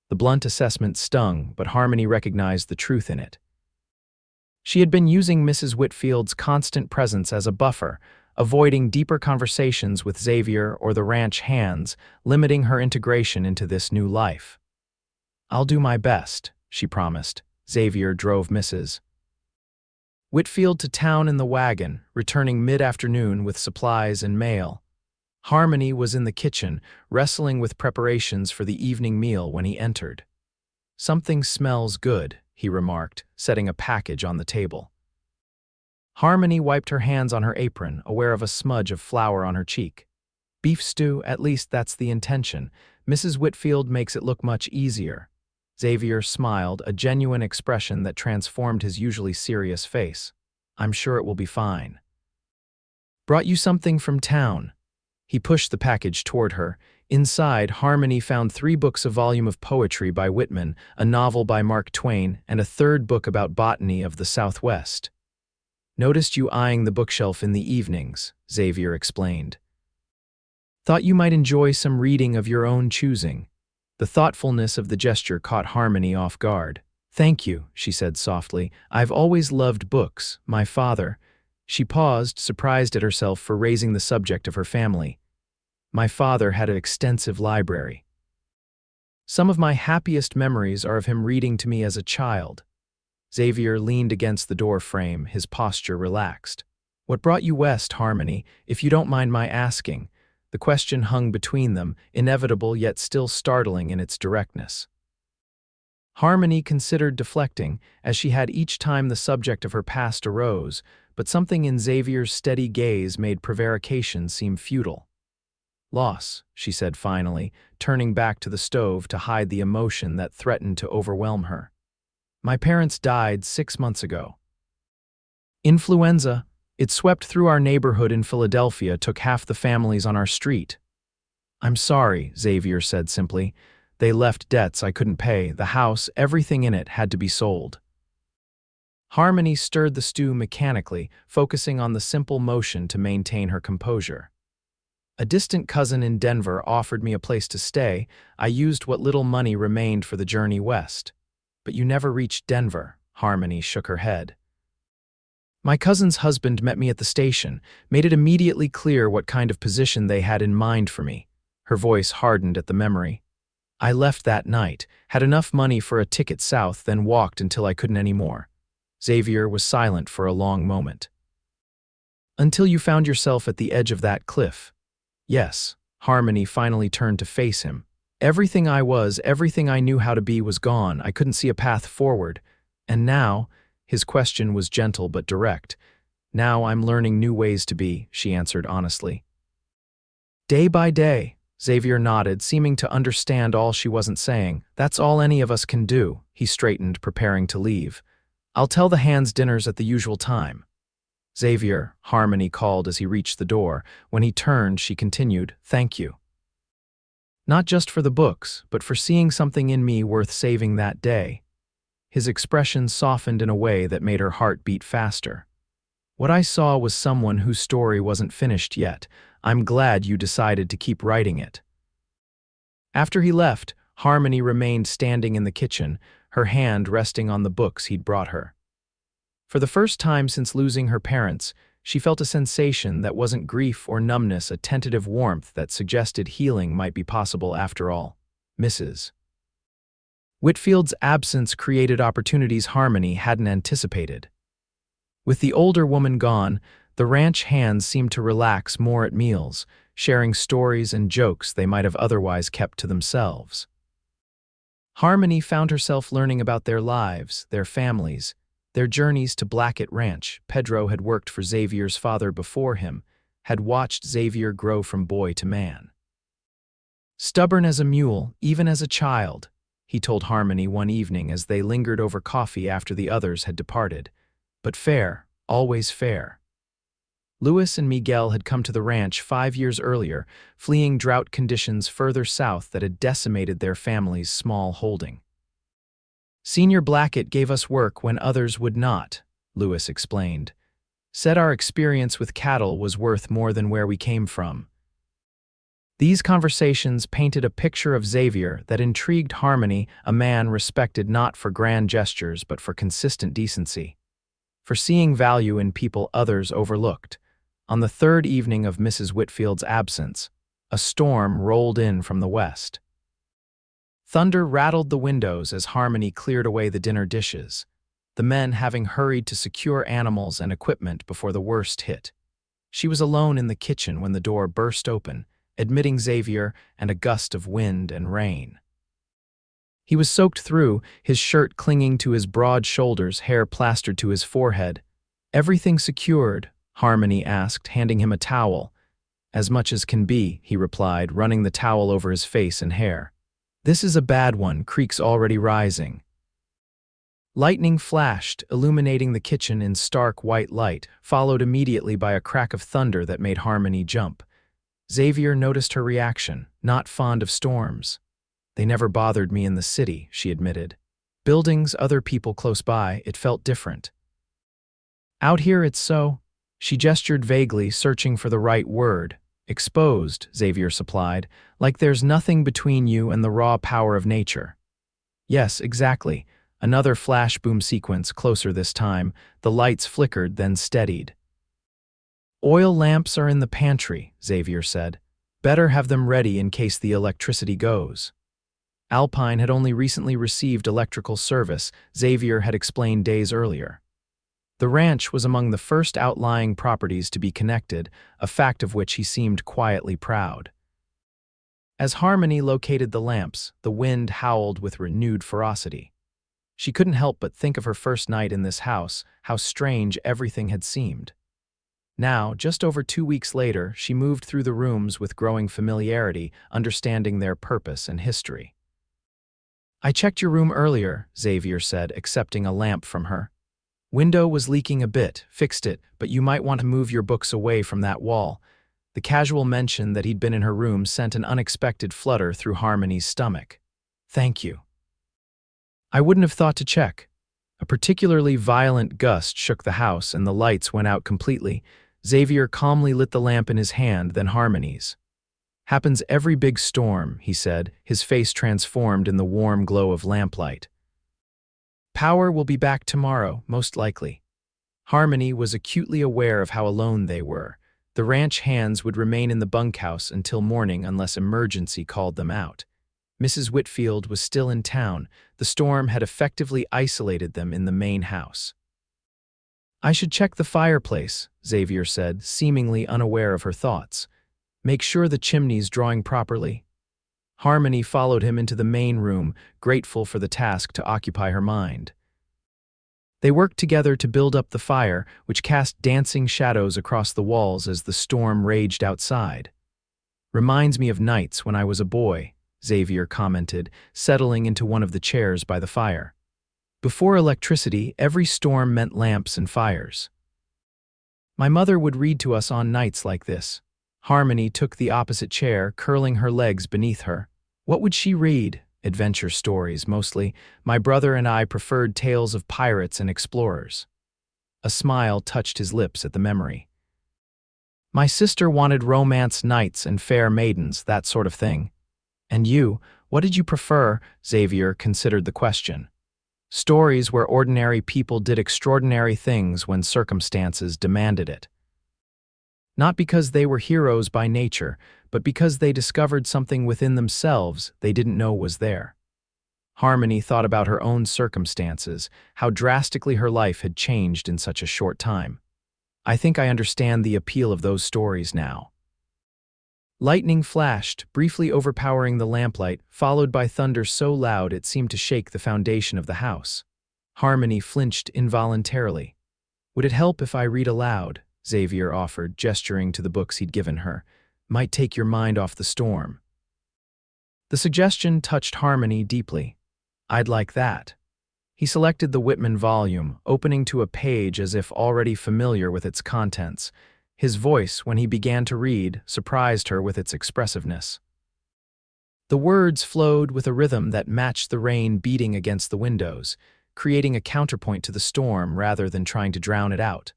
The blunt assessment stung, but Harmony recognized the truth in it. She had been using Mrs. Whitfield's constant presence as a buffer, avoiding deeper conversations with Xavier or the ranch hands, limiting her integration into this new life. I'll do my best, she promised. Xavier drove Mrs. Whitfield to town in the wagon, returning mid-afternoon with supplies and mail. Harmony was in the kitchen, wrestling with preparations for the evening meal when he entered. Something smells good, he remarked, setting a package on the table. Harmony wiped her hands on her apron, aware of a smudge of flour on her cheek. Beef stew, at least that's the intention. Mrs. Whitfield makes it look much easier. Xavier smiled, a genuine expression that transformed his usually serious face. I'm sure it will be fine. Brought you something from town. He pushed the package toward her. Inside, Harmony found 3 books, a volume of poetry by Whitman, a novel by Mark Twain, and a 3rd book about botany of the Southwest. Noticed you eyeing the bookshelf in the evenings, Xavier explained. Thought you might enjoy some reading of your own choosing. The thoughtfulness of the gesture caught Harmony off guard. Thank you, she said softly. I've always loved books. My father. She paused, surprised at herself for raising the subject of her family. My father had an extensive library. Some of my happiest memories are of him reading to me as a child. Xavier leaned against the door frame, his posture relaxed. What brought you west, Harmony, if you don't mind my asking? The question hung between them, inevitable yet still startling in its directness. Harmony considered deflecting, as she had each time the subject of her past arose, but something in Xavier's steady gaze made prevarication seem futile. Loss, she said finally, turning back to the stove to hide the emotion that threatened to overwhelm her. My parents died 6 months ago. Influenza. It swept through our neighborhood in Philadelphia, took half the families on our street. I'm sorry, Xavier said simply. They left debts I couldn't pay. The house, everything in it, had to be sold. Harmony stirred the stew mechanically, focusing on the simple motion to maintain her composure. A distant cousin in Denver offered me a place to stay. I used what little money remained for the journey west. But you never reached Denver, Harmony shook her head. My cousin's husband met me at the station, made it immediately clear what kind of position they had in mind for me. Her voice hardened at the memory. I left that night, had enough money for a ticket south, then walked until I couldn't anymore. Xavier was silent for a long moment. Until you found yourself at the edge of that cliff. Yes, Harmony finally turned to face him. Everything I was, everything I knew how to be was gone. I couldn't see a path forward. And now, his question was gentle but direct. Now I'm learning new ways to be, she answered honestly. Day by day, Xavier nodded, seeming to understand all she wasn't saying. That's all any of us can do. He straightened, preparing to leave. I'll tell the hands dinner's at the usual time. Xavier, Harmony called as he reached the door. When he turned, she continued, thank you. Not just for the books, but for seeing something in me worth saving that day. His expression softened in a way that made her heart beat faster. What I saw was someone whose story wasn't finished yet. I'm glad you decided to keep writing it. After he left, Harmony remained standing in the kitchen, her hand resting on the books he'd brought her. For the first time since losing her parents, she felt a sensation that wasn't grief or numbness, a tentative warmth that suggested healing might be possible after all. Mrs. Whitfield's absence created opportunities Harmony hadn't anticipated. With the older woman gone, the ranch hands seemed to relax more at meals, sharing stories and jokes they might have otherwise kept to themselves. Harmony found herself learning about their lives, their families, Their journeys to Blackett Ranch, Pedro had worked for Xavier's father before him, had watched Xavier grow from boy to man. Stubborn as a mule, even as a child, he told Harmony one evening as they lingered over coffee after the others had departed. But fair, always fair. Luis and Miguel had come to the ranch 5 years earlier, fleeing drought conditions further south that had decimated their family's small holding. Senior Blackett gave us work when others would not, Luis explained. Said our experience with cattle was worth more than where we came from. These conversations painted a picture of Xavier that intrigued Harmony, a man respected not for grand gestures but for consistent decency. For seeing value in people others overlooked. On the third evening of Mrs. Whitfield's absence, a storm rolled in from the west. Thunder rattled the windows as Harmony cleared away the dinner dishes, the men having hurried to secure animals and equipment before the worst hit. She was alone in the kitchen when the door burst open, admitting Xavier and a gust of wind and rain. He was soaked through, his shirt clinging to his broad shoulders, hair plastered to his forehead. "Everything secured?" Harmony asked, handing him a towel. "As much as can be," he replied, running the towel over his face and hair. "This is a bad one, creek's already rising." Lightning flashed, illuminating the kitchen in stark white light, followed immediately by a crack of thunder that made Harmony jump. Xavier noticed her reaction, not fond of storms. "They never bothered me in the city," she admitted. "Buildings, other people close by, it felt different. Out here it's so." She gestured vaguely, searching for the right word. "Exposed," Xavier supplied, "like there's nothing between you and the raw power of nature." "Yes, exactly." Another flash boom sequence, closer this time. The lights flickered, then steadied. "Oil lamps are in the pantry," Xavier said. "Better have them ready in case the electricity goes." Alpine had only recently received electrical service, Xavier had explained days earlier. The ranch was among the first outlying properties to be connected, a fact of which he seemed quietly proud. As Harmony located the lamps, the wind howled with renewed ferocity. She couldn't help but think of her first night in this house, how strange everything had seemed. Now, just over 2 weeks later, she moved through the rooms with growing familiarity, understanding their purpose and history. "I checked your room earlier," Xavier said, accepting a lamp from her. "Window was leaking a bit, fixed it, but you might want to move your books away from that wall." The casual mention that he'd been in her room sent an unexpected flutter through Harmony's stomach. "Thank you." "I wouldn't have thought to check." A particularly violent gust shook the house and the lights went out completely. Xavier calmly lit the lamp in his hand, then Harmony's. "Happens every big storm," he said, his face transformed in the warm glow of lamplight. "Power will be back tomorrow, most likely." Harmony was acutely aware of how alone they were. The ranch hands would remain in the bunkhouse until morning unless emergency called them out. Mrs. Whitfield was still in town. The storm had effectively isolated them in the main house. "I should check the fireplace," Xavier said, seemingly unaware of her thoughts. "Make sure the chimney's drawing properly." Harmony followed him into the main room, grateful for the task to occupy her mind. They worked together to build up the fire, which cast dancing shadows across the walls as the storm raged outside. "Reminds me of nights when I was a boy," Xavier commented, settling into one of the chairs by the fire. "Before electricity, every storm meant lamps and fires. My mother would read to us on nights like this." Harmony took the opposite chair, curling her legs beneath her. "What would she read?" "Adventure stories, mostly. My brother and I preferred tales of pirates and explorers." A smile touched his lips at the memory. "My sister wanted romance knights and fair maidens, that sort of thing." "And you, what did you prefer?" Xavier considered the question. "Stories where ordinary people did extraordinary things when circumstances demanded it. Not because they were heroes by nature, but because they discovered something within themselves they didn't know was there." Harmony thought about her own circumstances, how drastically her life had changed in such a short time. "I think I understand the appeal of those stories now." Lightning flashed, briefly overpowering the lamplight, followed by thunder so loud it seemed to shake the foundation of the house. Harmony flinched involuntarily. Would it help if I read aloud? Xavier offered, gesturing to the books he'd given her. Might take your mind off the storm. The suggestion touched Harmony deeply. I'd like that. He selected the Whitman volume, opening to a page as if already familiar with its contents. His voice, when he began to read, surprised her with its expressiveness. The words flowed with a rhythm that matched the rain beating against the windows, creating a counterpoint to the storm rather than trying to drown it out.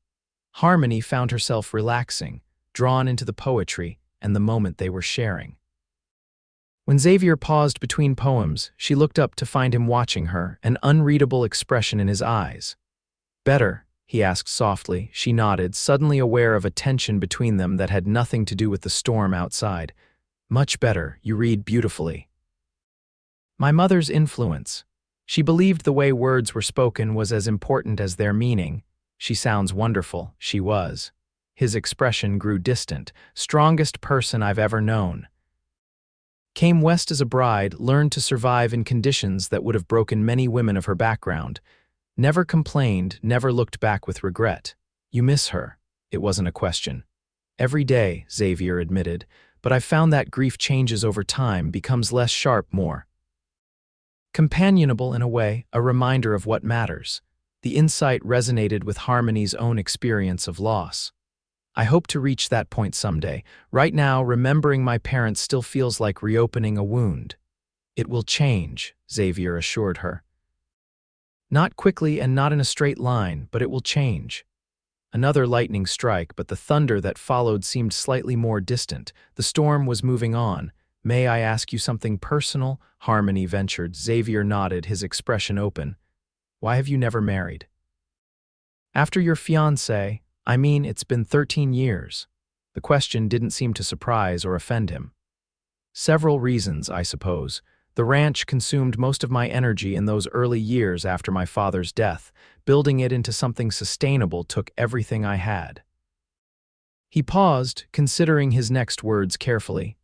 Harmony found herself relaxing, drawn into the poetry and the moment they were sharing. When Xavier paused between poems, she looked up to find him watching her, an unreadable expression in his eyes. Better, he asked softly. She nodded, suddenly aware of a tension between them that had nothing to do with the storm outside. Much better, you read beautifully. My mother's influence. She believed the way words were spoken was as important as their meaning. She sounds wonderful. She was. His expression grew distant. Strongest person I've ever known. Came west as a bride, learned to survive in conditions that would have broken many women of her background. Never complained, never looked back with regret. You miss her. It wasn't a question. Every day, Xavier admitted, but I've found that grief changes over time, becomes less sharp, more companionable in a way, a reminder of what matters. The insight resonated with Harmony's own experience of loss. I hope to reach that point someday. Right now, remembering my parents still feels like reopening a wound. It will change, Xavier assured her. Not quickly and not in a straight line, but it will change. Another lightning strike, but the thunder that followed seemed slightly more distant. The storm was moving on. May I ask you something personal? Harmony ventured. Xavier nodded, his expression open. Why have you never married? After your fiancé, I mean, it's been 13 years. The question didn't seem to surprise or offend him. Several reasons, I suppose. The ranch consumed most of my energy in those early years after my father's death. Building it into something sustainable took everything I had. He paused, considering his next words carefully.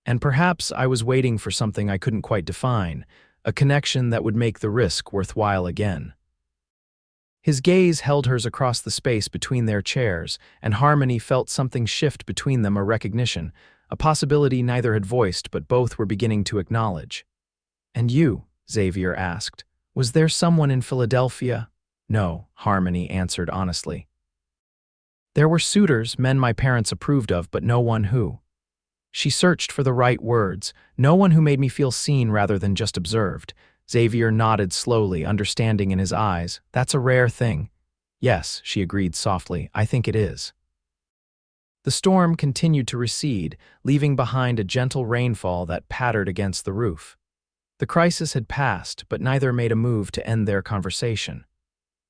And perhaps I was waiting for something I couldn't quite define, a connection that would make the risk worthwhile again. His gaze held hers across the space between their chairs, and Harmony felt something shift between them, a recognition, a possibility neither had voiced but both were beginning to acknowledge. And you, Xavier asked, was there someone in Philadelphia? No, Harmony answered honestly. There were suitors, men my parents approved of, but no one who. She searched for the right words, no one who made me feel seen rather than just observed. Xavier nodded slowly, understanding in his eyes. That's a rare thing. Yes, she agreed softly, I think it is. The storm continued to recede, leaving behind a gentle rainfall that pattered against the roof. The crisis had passed, but neither made a move to end their conversation.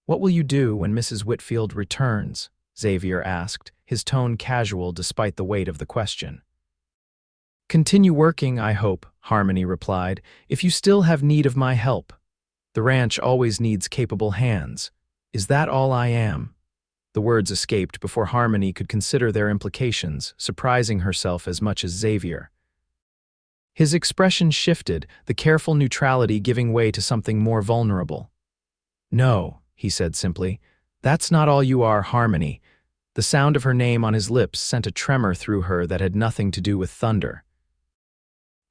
What will you do when Mrs. Whitfield returns? Xavier asked, his tone casual despite the weight of the question. Continue working, I hope, Harmony replied, if you still have need of my help. The ranch always needs capable hands. Is that all I am? The words escaped before Harmony could consider their implications, surprising herself as much as Xavier. His expression shifted, the careful neutrality giving way to something more vulnerable. No, he said simply. That's not all you are, Harmony. The sound of her name on his lips sent a tremor through her that had nothing to do with thunder.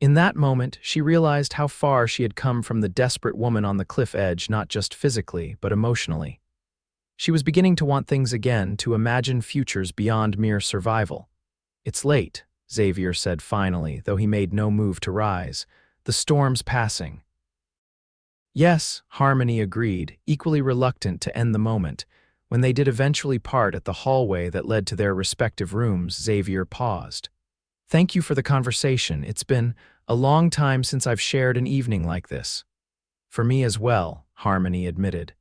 In that moment, she realized how far she had come from the desperate woman on the cliff edge, not just physically, but emotionally. She was beginning to want things again, to imagine futures beyond mere survival. It's late, Xavier said finally, though he made no move to rise. The storm's passing. Yes, Harmony agreed, equally reluctant to end the moment. When they did eventually part at the hallway that led to their respective rooms, Xavier paused. Thank you for the conversation. It's been a long time since I've shared an evening like this. For me as well, Harmony admitted.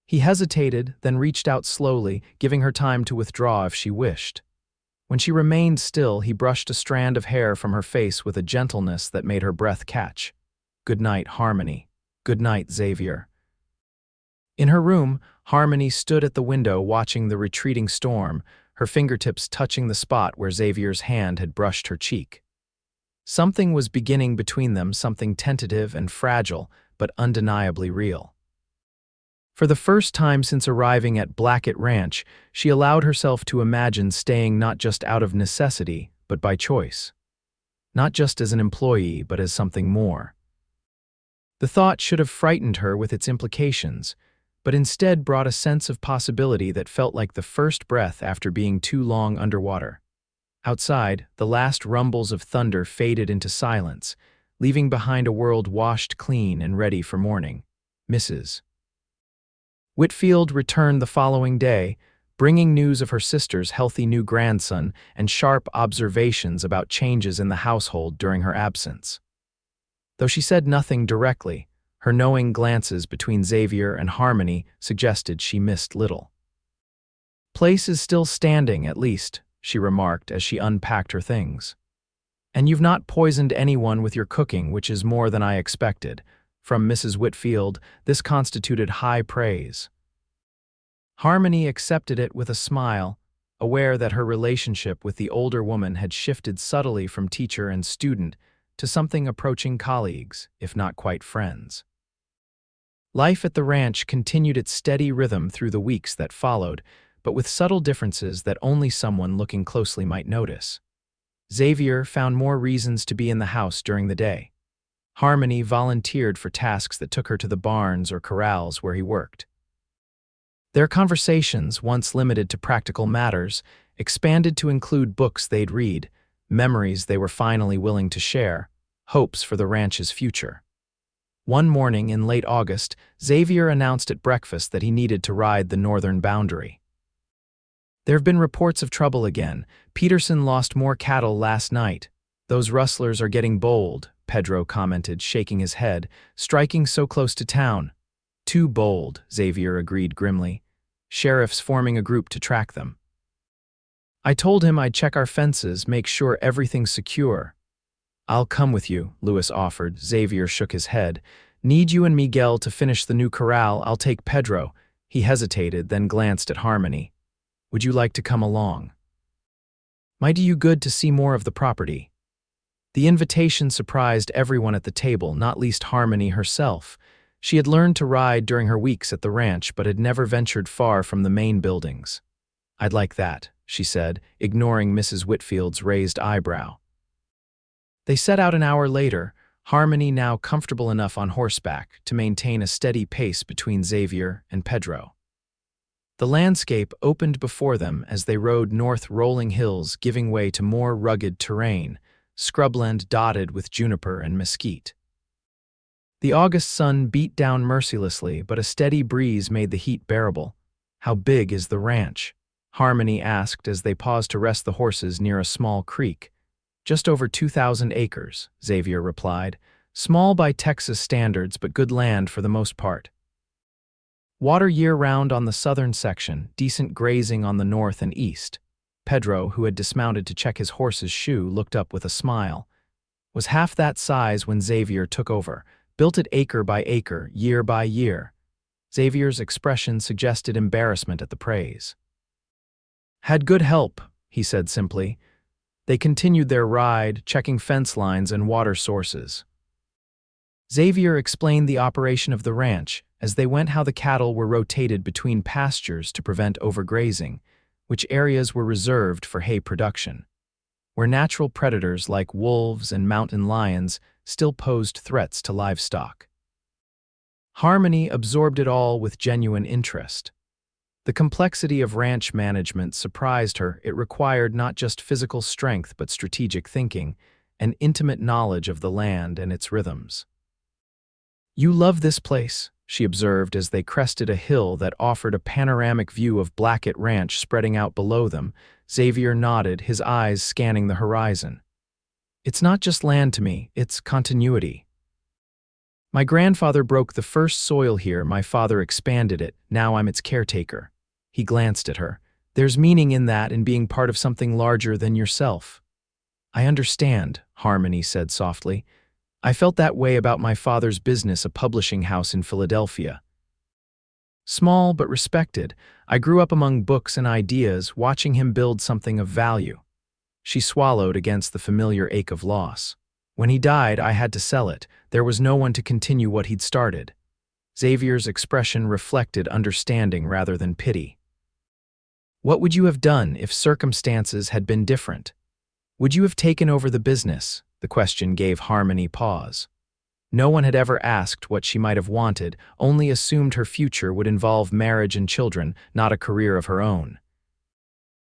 He hesitated, then reached out slowly, giving her time to withdraw if she wished. When she remained still, he brushed a strand of hair from her face with a gentleness that made her breath catch. Good night, Harmony. Good night, Xavier. In her room, Harmony stood at the window watching the retreating storm, her fingertips touching the spot where Xavier's hand had brushed her cheek. Something was beginning between them, something tentative and fragile, but undeniably real. For the first time since arriving at Blackett Ranch, she allowed herself to imagine staying not just out of necessity, but by choice. Not just as an employee, but as something more. The thought should have frightened her with its implications, but instead brought a sense of possibility that felt like the first breath after being too long underwater. Outside, the last rumbles of thunder faded into silence, leaving behind a world washed clean and ready for morning. Mrs. Whitfield returned the following day, bringing news of her sister's healthy new grandson and sharp observations about changes in the household during her absence. Though she said nothing directly, her knowing glances between Xavier and Harmony suggested she missed little. "Place is still standing, at least," she remarked as she unpacked her things. "And you've not poisoned anyone with your cooking, which is more than I expected." From Mrs. Whitfield, this constituted high praise. Harmony accepted it with a smile, aware that her relationship with the older woman had shifted subtly from teacher and student to something approaching colleagues, if not quite friends. Life at the ranch continued its steady rhythm through the weeks that followed, but with subtle differences that only someone looking closely might notice. Xavier found more reasons to be in the house during the day. Harmony volunteered for tasks that took her to the barns or corrals where he worked. Their conversations, once limited to practical matters, expanded to include books they'd read, memories they were finally willing to share, hopes for the ranch's future. One morning in late August, Xavier announced at breakfast that he needed to ride the northern boundary. "There have been reports of trouble again. Peterson lost more cattle last night. Those rustlers are getting bold," Pedro commented, shaking his head, "striking so close to town." "Too bold," Xavier agreed grimly. "Sheriff's forming a group to track them." "I told him I'd check our fences, make sure everything's secure." "I'll come with you," Lewis offered. Xavier shook his head. "Need you and Miguel to finish the new corral. I'll take Pedro." He hesitated, then glanced at Harmony. "Would you like to come along? Might do you good to see more of the property." The invitation surprised everyone at the table, not least Harmony herself. She had learned to ride during her weeks at the ranch, but had never ventured far from the main buildings. "I'd like that," she said, ignoring Mrs. Whitfield's raised eyebrow. They set out an hour later, Harmony now comfortable enough on horseback to maintain a steady pace between Xavier and Pedro. The landscape opened before them as they rode north, rolling hills giving way to more rugged terrain, scrubland dotted with juniper and mesquite. The August sun beat down mercilessly, but a steady breeze made the heat bearable. "How big is the ranch?" Harmony asked as they paused to rest the horses near a small creek. "Just over 2,000 acres, Xavier replied. "Small by Texas standards, but good land for the most part. Water year-round on the southern section, decent grazing on the north and east." Pedro, who had dismounted to check his horse's shoe, looked up with a smile. "Was half that size when Xavier took over. Built it acre by acre, year by year." Xavier's expression suggested embarrassment at the praise. "Had good help," he said simply. They continued their ride, checking fence lines and water sources. Xavier explained the operation of the ranch as they went, how the cattle were rotated between pastures to prevent overgrazing, which areas were reserved for hay production, where natural predators like wolves and mountain lions still posed threats to livestock. Harmony absorbed it all with genuine interest. The complexity of ranch management surprised her. It required not just physical strength but strategic thinking and intimate knowledge of the land and its rhythms. "You love this place," she observed as they crested a hill that offered a panoramic view of Blackett Ranch spreading out below them. Xavier nodded, his eyes scanning the horizon. "It's not just land to me, it's continuity. My grandfather broke the first soil here, my father expanded it, now I'm its caretaker." He glanced at her. "There's meaning in that, in being part of something larger than yourself." "I understand," Harmony said softly. "I felt that way about my father's business, a publishing house in Philadelphia. Small but respected, I grew up among books and ideas, watching him build something of value." She swallowed against the familiar ache of loss. "When he died, I had to sell it. There was no one to continue what he'd started." Xavier's expression reflected understanding rather than pity. What would you have done if circumstances had been different? Would you have taken over the business? The question gave Harmony pause. No one had ever asked what she might have wanted, only assumed her future would involve marriage and children, not a career of her own.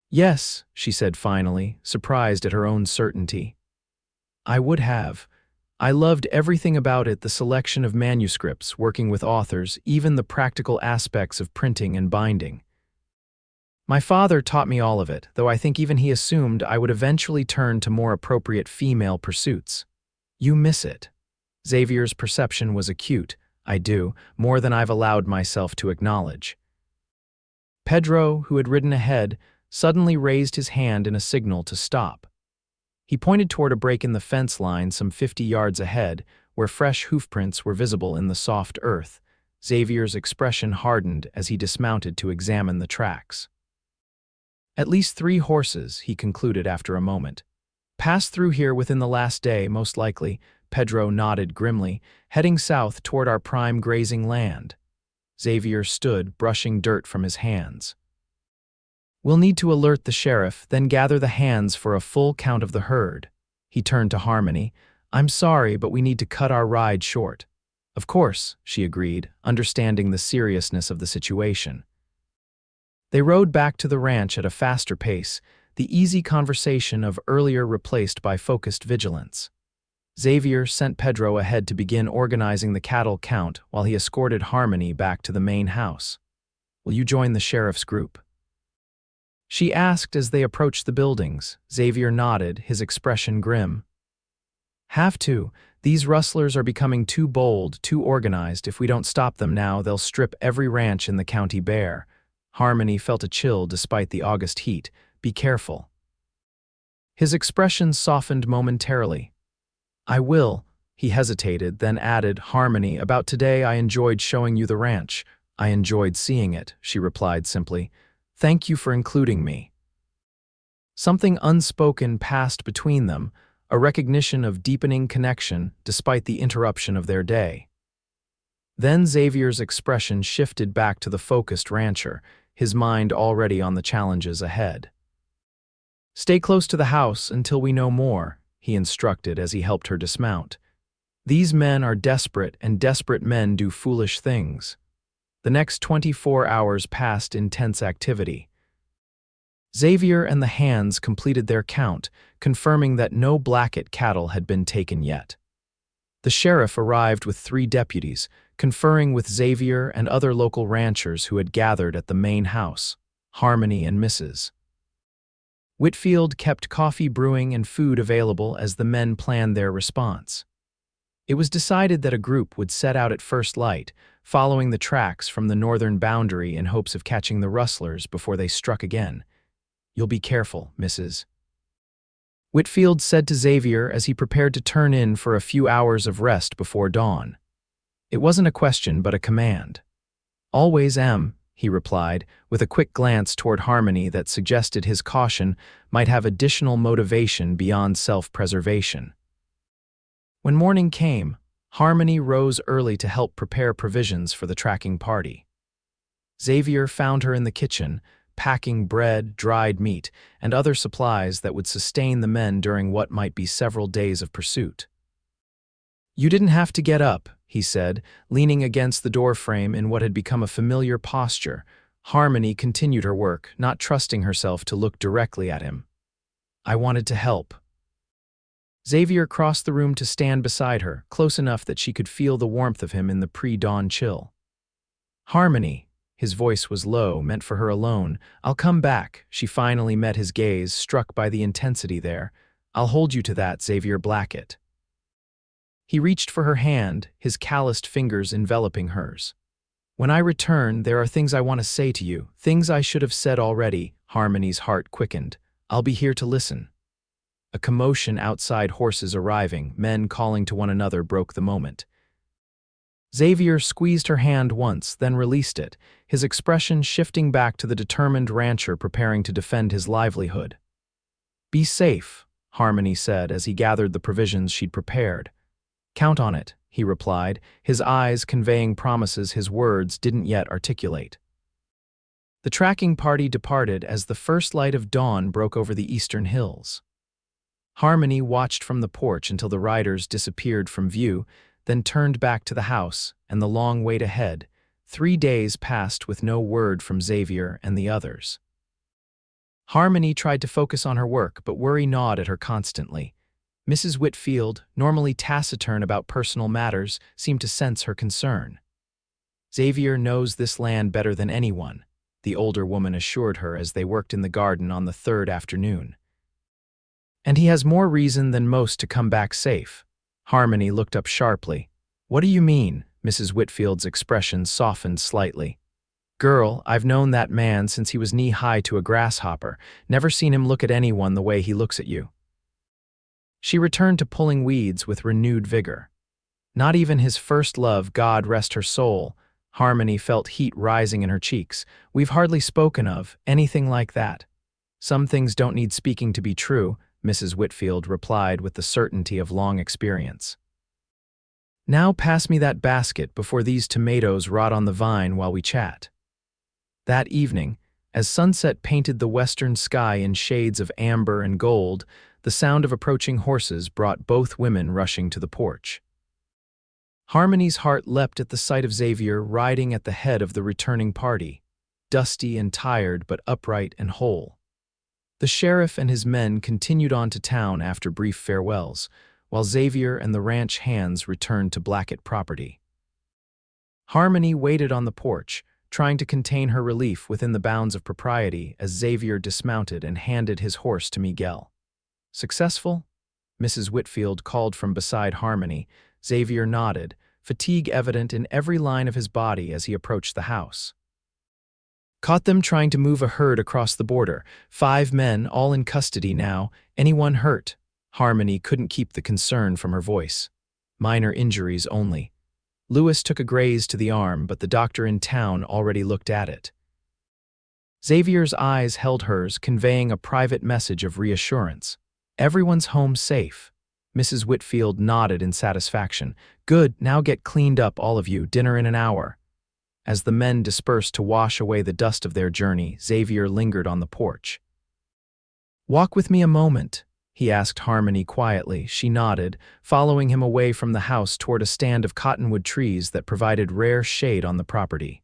Yes, she said finally, surprised at her own certainty. I would have. I loved everything about it, the selection of manuscripts, working with authors, even the practical aspects of printing and binding. My father taught me all of it, though I think even he assumed I would eventually turn to more appropriate female pursuits. You miss it. Xavier's perception was acute. I do, more than I've allowed myself to acknowledge. Pedro, who had ridden ahead, suddenly raised his hand in a signal to stop. He pointed toward a break in the fence line some 50 yards ahead, where fresh hoofprints were visible in the soft earth. Xavier's expression hardened as he dismounted to examine the tracks. At least 3 horses, he concluded after a moment. Passed through here within the last day, most likely. Pedro nodded grimly, heading south toward our prime grazing land. Xavier stood, brushing dirt from his hands. We'll need to alert the sheriff, then gather the hands for a full count of the herd. He turned to Harmony. I'm sorry, but we need to cut our ride short. Of course, she agreed, understanding the seriousness of the situation. They rode back to the ranch at a faster pace, the easy conversation of earlier replaced by focused vigilance. Xavier sent Pedro ahead to begin organizing the cattle count while he escorted Harmony back to the main house. Will you join the sheriff's group? She asked as they approached the buildings. Xavier nodded, his expression grim. Have to. These rustlers are becoming too bold, too organized. If we don't stop them now, they'll strip every ranch in the county bare. Harmony felt a chill despite the August heat. Be careful. His expression softened momentarily. I will. He hesitated, then added, Harmony, about today I enjoyed showing you the ranch. I enjoyed seeing it, she replied simply. Thank you for including me. Something unspoken passed between them, a recognition of deepening connection despite the interruption of their day. Then Xavier's expression shifted back to the focused rancher, his mind already on the challenges ahead. Stay close to the house until we know more, he instructed as he helped her dismount. These men are desperate, and desperate men do foolish things. The next 24 hours passed in tense activity. Xavier and the hands completed their count, confirming that no Blackett cattle had been taken yet. The sheriff arrived with 3 deputies, conferring with Xavier and other local ranchers who had gathered at the main house, Harmony and Mrs. Whitfield kept coffee brewing and food available as the men planned their response. It was decided that a group would set out at first light, following the tracks from the northern boundary in hopes of catching the rustlers before they struck again. You'll be careful, Mrs. Whitfield said to Xavier as he prepared to turn in for a few hours of rest before dawn. It wasn't a question but a command. Always am, he replied, with a quick glance toward Harmony that suggested his caution might have additional motivation beyond self-preservation. When morning came, Harmony rose early to help prepare provisions for the tracking party. Xavier found her in the kitchen, packing bread, dried meat, and other supplies that would sustain the men during what might be several days of pursuit. You didn't have to get up, he said, leaning against the doorframe in what had become a familiar posture. Harmony continued her work, not trusting herself to look directly at him. I wanted to help. Xavier crossed the room to stand beside her, close enough that she could feel the warmth of him in the pre-dawn chill. Harmony, his voice was low, meant for her alone. I'll come back. She finally met his gaze, struck by the intensity there. I'll hold you to that, Xavier Blackett. He reached for her hand, his calloused fingers enveloping hers. When I return, there are things I want to say to you, things I should have said already. Harmony's heart quickened. I'll be here to listen. A commotion outside, horses arriving, men calling to one another broke the moment. Xavier squeezed her hand once, then released it, his expression shifting back to the determined rancher preparing to defend his livelihood. Be safe, Harmony said as he gathered the provisions she'd prepared. Count on it, he replied, his eyes conveying promises his words didn't yet articulate. The tracking party departed as the first light of dawn broke over the eastern hills. Harmony watched from the porch until the riders disappeared from view, then turned back to the house and the long wait ahead. 3 days passed with no word from Xavier and the others. Harmony tried to focus on her work, but worry gnawed at her constantly. Mrs. Whitfield, normally taciturn about personal matters, seemed to sense her concern. "Xavier knows this land better than anyone," the older woman assured her as they worked in the garden on the third afternoon. "And he has more reason than most to come back safe." Harmony looked up sharply. "What do you mean?" Mrs. Whitfield's expression softened slightly. "Girl, I've known that man since he was knee-high to a grasshopper, never seen him look at anyone the way he looks at you." She returned to pulling weeds with renewed vigor. Not even his first love, God rest her soul. Harmony felt heat rising in her cheeks. "We've hardly spoken of anything like that." "Some things don't need speaking to be true," Mrs. Whitfield replied with the certainty of long experience. "Now pass me that basket before these tomatoes rot on the vine while we chat." That evening, as sunset painted the western sky in shades of amber and gold, the sound of approaching horses brought both women rushing to the porch. Harmony's heart leapt at the sight of Xavier riding at the head of the returning party, dusty and tired but upright and whole. The sheriff and his men continued on to town after brief farewells, while Xavier and the ranch hands returned to Blackett property. Harmony waited on the porch, trying to contain her relief within the bounds of propriety as Xavier dismounted and handed his horse to Miguel. "Successful?" Mrs. Whitfield called from beside Harmony. Xavier nodded, fatigue evident in every line of his body as he approached the house. "Caught them trying to move a herd across the border. 5 men, all in custody now. Anyone hurt?" Harmony couldn't keep the concern from her voice. "Minor injuries only. Lewis took a graze to the arm, but the doctor in town already looked at it." Xavier's eyes held hers, conveying a private message of reassurance. "Everyone's home safe." Mrs. Whitfield nodded in satisfaction. "Good, now get cleaned up, all of you. Dinner in an hour." As the men dispersed to wash away the dust of their journey, Xavier lingered on the porch. "Walk with me a moment," he asked Harmony quietly. She nodded, following him away from the house toward a stand of cottonwood trees that provided rare shade on the property.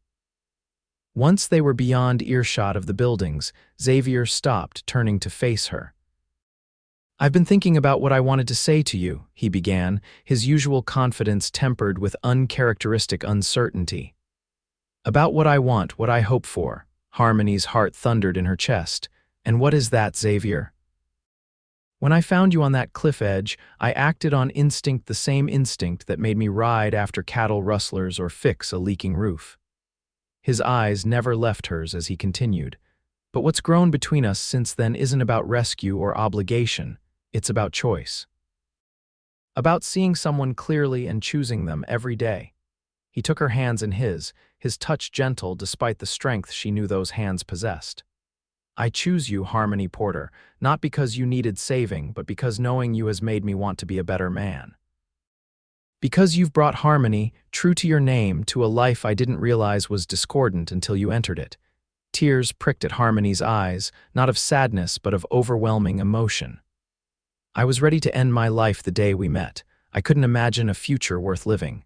Once they were beyond earshot of the buildings, Xavier stopped, turning to face her. "I've been thinking about what I wanted to say to you," he began, his usual confidence tempered with uncharacteristic uncertainty. "About what I want, what I hope for." Harmony's heart thundered in her chest. "And what is that, Xavier?" "When I found you on that cliff edge, I acted on instinct, the same instinct that made me ride after cattle rustlers or fix a leaking roof." His eyes never left hers as he continued. "But what's grown between us since then isn't about rescue or obligation, it's about choice. About seeing someone clearly and choosing them every day." He took her hands in his touch gentle despite the strength she knew those hands possessed. "I choose you, Harmony Porter, not because you needed saving, but because knowing you has made me want to be a better man. Because you've brought harmony, true to your name, to a life I didn't realize was discordant until you entered it." Tears pricked at Harmony's eyes, not of sadness but of overwhelming emotion. "I was ready to end my life the day we met. I couldn't imagine a future worth living."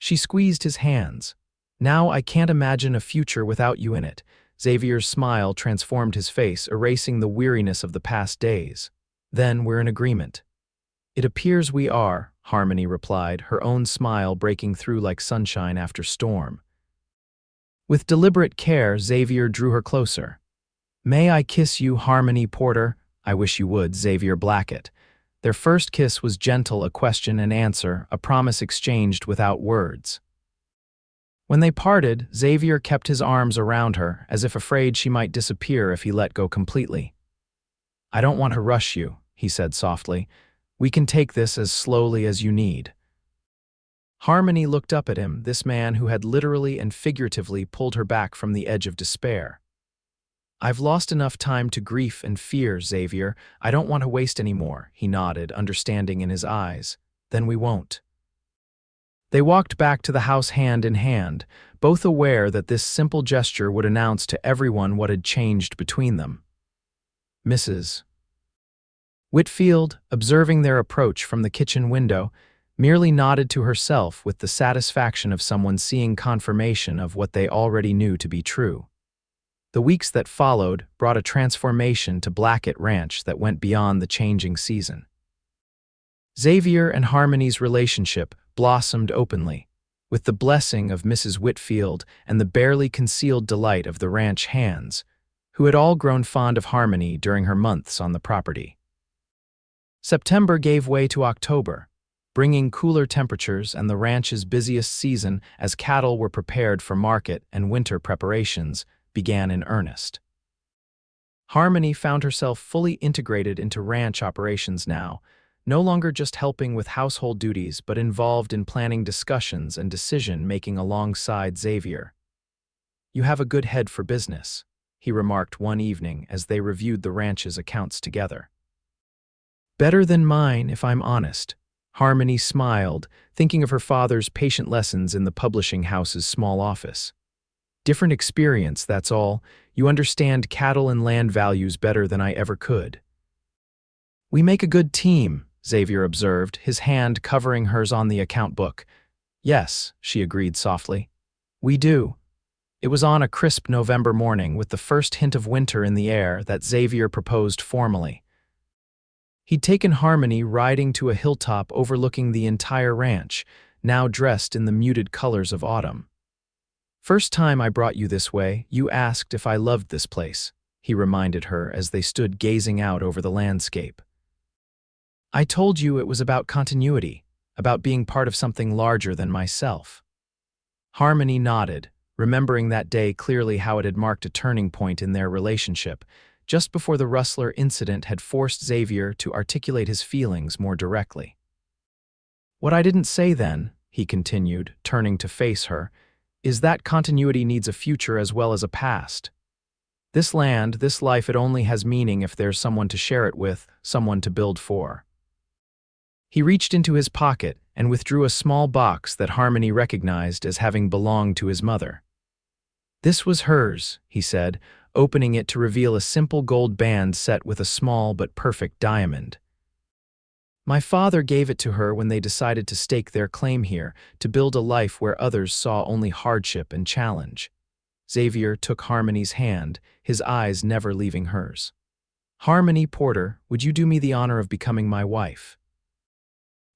She squeezed his hands. "Now I can't imagine a future without you in it." Xavier's smile transformed his face, erasing the weariness of the past days. "Then we're in agreement." "It appears we are," Harmony replied, her own smile breaking through like sunshine after storm. With deliberate care, Xavier drew her closer. "May I kiss you, Harmony Porter?" "I wish you would, Xavier Blackett." Their first kiss was gentle, a question and answer, a promise exchanged without words. When they parted, Xavier kept his arms around her, as if afraid she might disappear if he let go completely. "I don't want to rush you," he said softly. "We can take this as slowly as you need." Harmony looked up at him, this man who had literally and figuratively pulled her back from the edge of despair. "I've lost enough time to grief and fear, Xavier. I don't want to waste any more," he nodded, understanding in his eyes. "Then we won't." They walked back to the house hand in hand, both aware that this simple gesture would announce to everyone what had changed between them. Mrs. Whitfield, observing their approach from the kitchen window, merely nodded to herself with the satisfaction of someone seeing confirmation of what they already knew to be true. The weeks that followed brought a transformation to Blackett Ranch that went beyond the changing season. Xavier and Harmony's relationship blossomed openly, with the blessing of Mrs. Whitfield and the barely concealed delight of the ranch hands, who had all grown fond of Harmony during her months on the property. September gave way to October, bringing cooler temperatures and the ranch's busiest season as cattle were prepared for market and winter preparations began in earnest. Harmony found herself fully integrated into ranch operations now, no longer just helping with household duties but involved in planning discussions and decision-making alongside Xavier. "You have a good head for business," he remarked one evening as they reviewed the ranch's accounts together. "Better than mine, if I'm honest," Harmony smiled, thinking of her father's patient lessons in the publishing house's small office. "Different experience, that's all. You understand cattle and land values better than I ever could." "We make a good team," Xavier observed, his hand covering hers on the account book. "Yes," she agreed softly. "We do." It was on a crisp November morning, with the first hint of winter in the air, that Xavier proposed formally. He'd taken Harmony riding to a hilltop overlooking the entire ranch, now dressed in the muted colors of autumn. "First time I brought you this way, you asked if I loved this place," he reminded her as they stood gazing out over the landscape. "I told you it was about continuity, about being part of something larger than myself." Harmony nodded, remembering that day clearly how it had marked a turning point in their relationship, just before the rustler incident had forced Xavier to articulate his feelings more directly. "What I didn't say then," he continued, turning to face her, "is that continuity needs a future as well as a past. This land, this life, it only has meaning if there's someone to share it with, someone to build for." He reached into his pocket and withdrew a small box that Harmony recognized as having belonged to his mother. "This was hers," he said, opening it to reveal a simple gold band set with a small but perfect diamond. "My father gave it to her when they decided to stake their claim here, to build a life where others saw only hardship and challenge." Xavier took Harmony's hand, his eyes never leaving hers. "Harmony Porter, would you do me the honor of becoming my wife?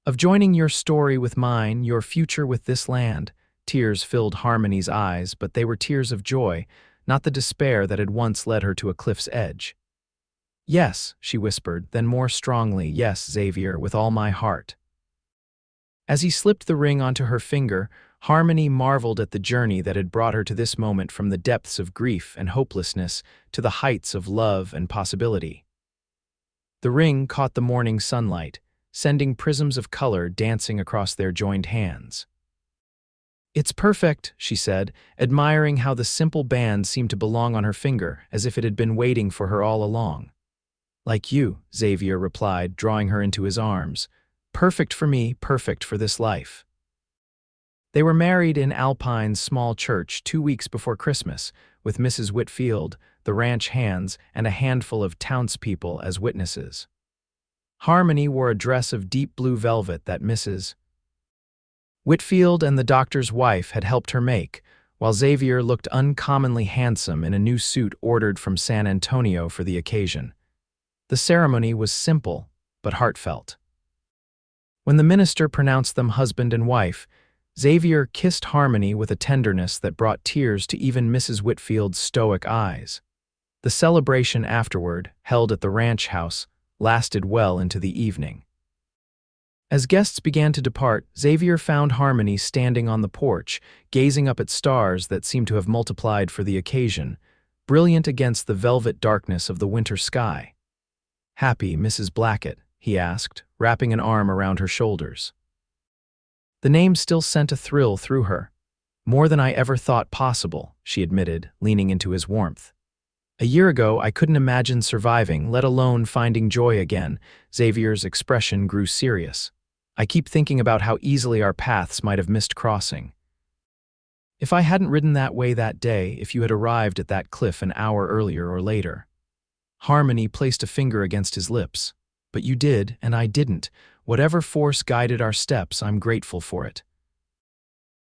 Of joining your story with mine, your future with this land." Tears filled Harmony's eyes, but they were tears of joy, not the despair that had once led her to a cliff's edge. "Yes," she whispered, then more strongly, "Yes, Xavier, with all my heart." As he slipped the ring onto her finger, Harmony marveled at the journey that had brought her to this moment, from the depths of grief and hopelessness to the heights of love and possibility. The ring caught the morning sunlight, sending prisms of color dancing across their joined hands. "It's perfect," she said, admiring how the simple band seemed to belong on her finger, as if it had been waiting for her all along. "Like you," Xavier replied, drawing her into his arms. "Perfect for me, perfect for this life." They were married in Alpine's small church 2 weeks before Christmas, with Mrs. Whitfield, the ranch hands, and a handful of townspeople as witnesses. Harmony wore a dress of deep blue velvet that Mrs. Whitfield and the doctor's wife had helped her make, while Xavier looked uncommonly handsome in a new suit ordered from San Antonio for the occasion. The ceremony was simple, but heartfelt. When the minister pronounced them husband and wife, Xavier kissed Harmony with a tenderness that brought tears to even Mrs. Whitfield's stoic eyes. The celebration afterward, held at the ranch house, lasted well into the evening. As guests began to depart, Xavier found Harmony standing on the porch, gazing up at stars that seemed to have multiplied for the occasion, brilliant against the velvet darkness of the winter sky. "Happy, Mrs. Blackett?" he asked, wrapping an arm around her shoulders. The name still sent a thrill through her. "More than I ever thought possible," she admitted, leaning into his warmth. "A year ago, I couldn't imagine surviving, let alone finding joy again." Xavier's expression grew serious. I keep thinking about how easily our paths might have missed crossing. If I hadn't ridden that way that day, if you had arrived at that cliff an hour earlier or later." Harmony placed a finger against his lips. "But you did, and I didn't. Whatever force guided our steps, I'm grateful for it."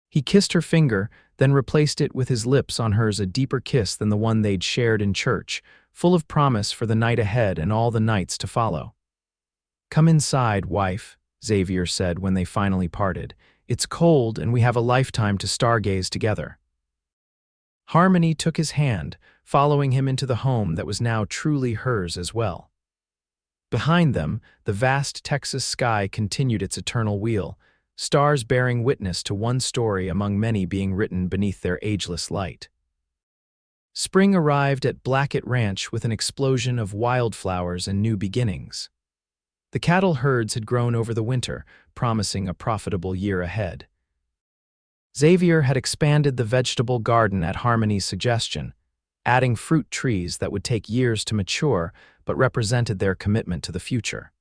He kissed her finger, then replaced it with his lips on hers, a deeper kiss than the one they'd shared in church, full of promise for the night ahead and all the nights to follow. "Come inside, wife," Xavier said when they finally parted. "It's cold and we have a lifetime to stargaze together." Harmony took his hand, following him into the home that was now truly hers as well. Behind them, the vast Texas sky continued its eternal wheel, stars bearing witness to one story among many being written beneath their ageless light. Spring arrived at Blackett Ranch with an explosion of wildflowers and new beginnings. The cattle herds had grown over the winter, promising a profitable year ahead. Xavier had expanded the vegetable garden at Harmony's suggestion, adding fruit trees that would take years to mature but represented their commitment to the future.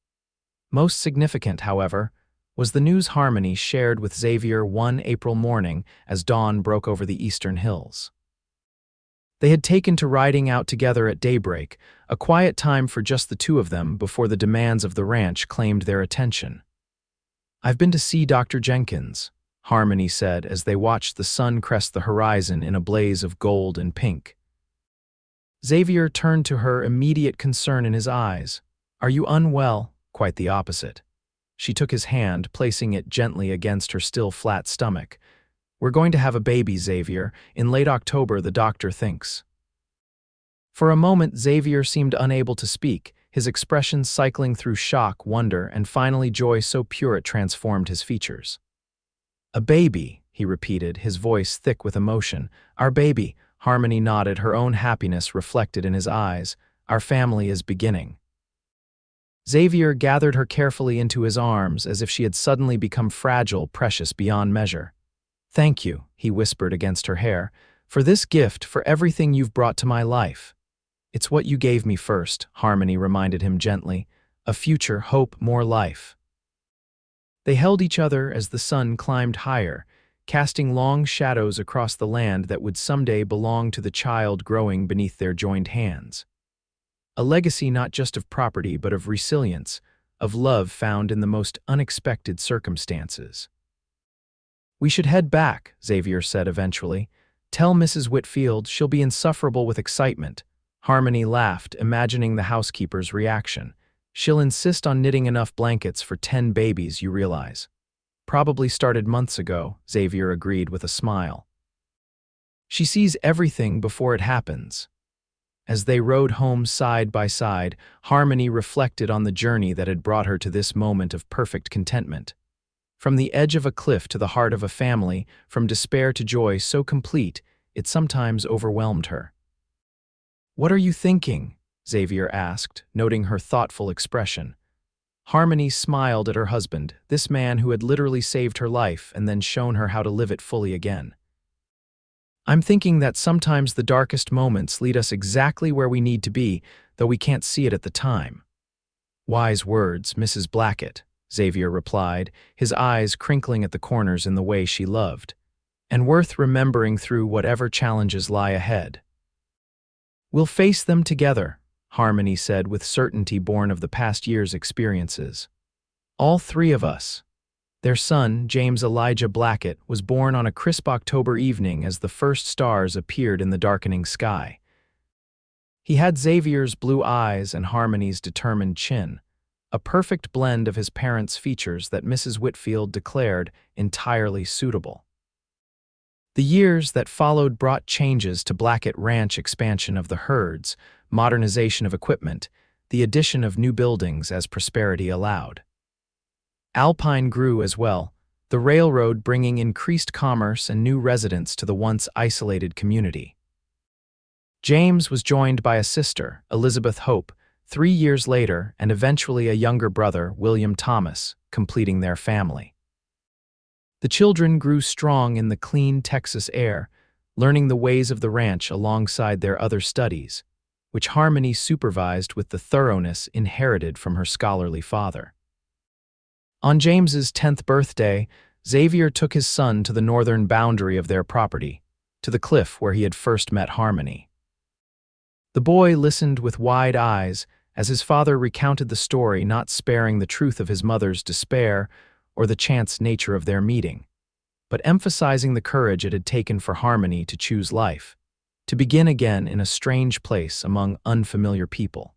Most significant, however, was the news Harmony shared with Xavier one April morning as dawn broke over the eastern hills. They had taken to riding out together at daybreak, a quiet time for just the two of them before the demands of the ranch claimed their attention. "I've been to see Dr. Jenkins," Harmony said as they watched the sun crest the horizon in a blaze of gold and pink. Xavier turned to her, immediate concern in his eyes. "Are you unwell?" Quite the opposite. She took his hand, placing it gently against her still flat stomach. "We're going to have a baby, Xavier. In late October, the doctor thinks." For a moment, Xavier seemed unable to speak, his expression cycling through shock, wonder, and finally joy so pure it transformed his features. "A baby," he repeated, his voice thick with emotion. "Our baby." Harmony nodded, her own happiness reflected in his eyes. "Our family is beginning." Xavier gathered her carefully into his arms as if she had suddenly become fragile, precious beyond measure. "Thank you," he whispered against her hair, "for this gift, for everything you've brought to my life." "It's what you gave me first," Harmony reminded him gently. "A future, hope, more life." They held each other as the sun climbed higher, casting long shadows across the land that would someday belong to the child growing beneath their joined hands. A legacy not just of property but of resilience, of love found in the most unexpected circumstances. "We should head back," Xavier said eventually. "Tell Mrs. Whitfield she'll be insufferable with excitement." Harmony laughed, imagining the housekeeper's reaction. "She'll insist on knitting enough blankets for 10 babies, you realize." "Probably started months ago," Xavier agreed with a smile. "She sees everything before it happens." As they rode home side by side, Harmony reflected on the journey that had brought her to this moment of perfect contentment. From the edge of a cliff to the heart of a family, from despair to joy so complete, it sometimes overwhelmed her. "What are you thinking?" Xavier asked, noting her thoughtful expression. Harmony smiled at her husband, this man who had literally saved her life and then shown her how to live it fully again. "I'm thinking that sometimes the darkest moments lead us exactly where we need to be, though we can't see it at the time." "Wise words, Mrs. Blackett," Xavier replied, his eyes crinkling at the corners in the way she loved. "And worth remembering through whatever challenges lie ahead." "We'll face them together," Harmony said with certainty born of the past year's experiences. "All 3 of us." Their son, James Elijah Blackett, was born on a crisp October evening as the first stars appeared in the darkening sky. He had Xavier's blue eyes and Harmony's determined chin, a perfect blend of his parents' features that Mrs. Whitfield declared entirely suitable. The years that followed brought changes to Blackett Ranch: expansion of the herds, modernization of equipment, the addition of new buildings as prosperity allowed. Alpine grew as well, the railroad bringing increased commerce and new residents to the once isolated community. James was joined by a sister, Elizabeth Hope, 3 years later, and eventually a younger brother, William Thomas, completing their family. The children grew strong in the clean Texas air, learning the ways of the ranch alongside their other studies, which Harmony supervised with the thoroughness inherited from her scholarly father. On James's 10th birthday, Xavier took his son to the northern boundary of their property, to the cliff where he had first met Harmony. The boy listened with wide eyes as his father recounted the story, not sparing the truth of his mother's despair or the chance nature of their meeting, but emphasizing the courage it had taken for Harmony to choose life, to begin again in a strange place among unfamiliar people.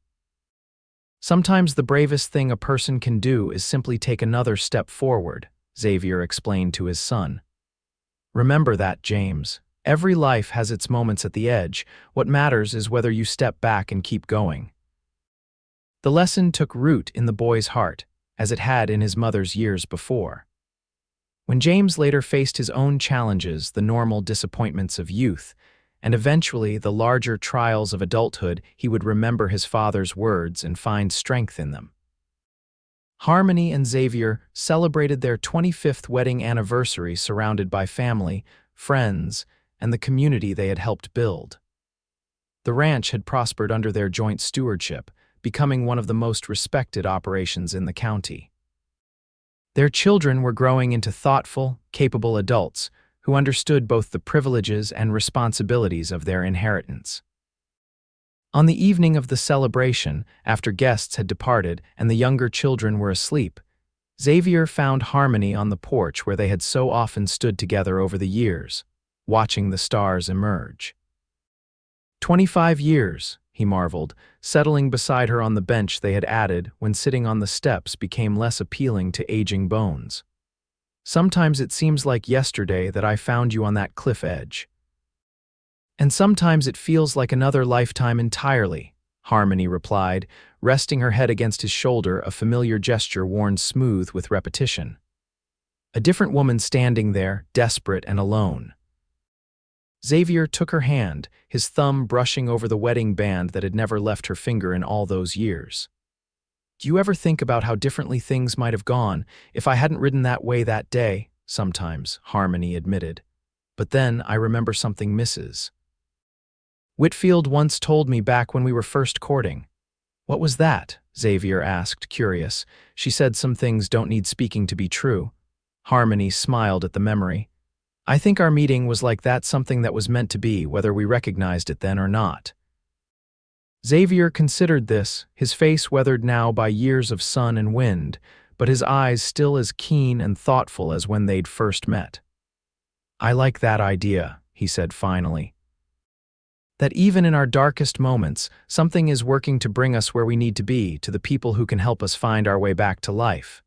Sometimes the bravest thing a person can do is simply take another step forward, Xavier explained to his son. Remember that, James. Every life has its moments at the edge. What matters is whether you step back and keep going. The lesson took root in the boy's heart, as it had in his mother's years before. When James later faced his own challenges, the normal disappointments of youth, and eventually the larger trials of adulthood, he would remember his father's words and find strength in them. Harmony and Xavier celebrated their 25th wedding anniversary surrounded by family, friends, and the community they had helped build. The ranch had prospered under their joint stewardship, becoming one of the most respected operations in the county. Their children were growing into thoughtful, capable adults who understood both the privileges and responsibilities of their inheritance. On the evening of the celebration, after guests had departed and the younger children were asleep, Xavier found Harmony on the porch where they had so often stood together over the years, watching the stars emerge. 25 years, he marveled, settling beside her on the bench they had added when sitting on the steps became less appealing to aging bones. Sometimes it seems like yesterday that I found you on that cliff edge. And sometimes it feels like another lifetime entirely, Harmony replied, resting her head against his shoulder, a familiar gesture worn smooth with repetition. A different woman standing there, desperate and alone. Xavier took her hand, his thumb brushing over the wedding band that had never left her finger in all those years. Do you ever think about how differently things might have gone if I hadn't ridden that way that day? Sometimes, Harmony admitted. But then I remember something Mrs. Whitfield once told me back when we were first courting. What was that? Xavier asked, curious. She said some things don't need speaking to be true. Harmony smiled at the memory. I think our meeting was like that, something that was meant to be, whether we recognized it then or not. Xavier considered this, his face weathered now by years of sun and wind, but his eyes still as keen and thoughtful as when they'd first met. I like that idea, he said finally. That even in our darkest moments, something is working to bring us where we need to be, to the people who can help us find our way back to life.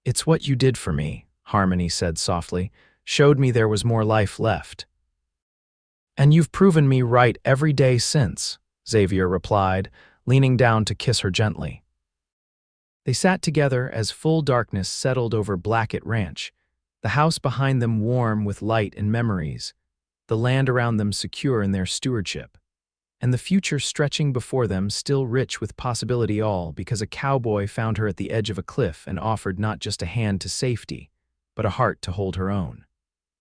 It's what you did for me, Harmony said softly, showed me there was more life left. And you've proven me right every day since, Xavier replied, leaning down to kiss her gently. They sat together as full darkness settled over Blackett Ranch, the house behind them warm with light and memories, the land around them secure in their stewardship, and the future stretching before them still rich with possibility, all because a cowboy found her at the edge of a cliff and offered not just a hand to safety, but a heart to hold her own.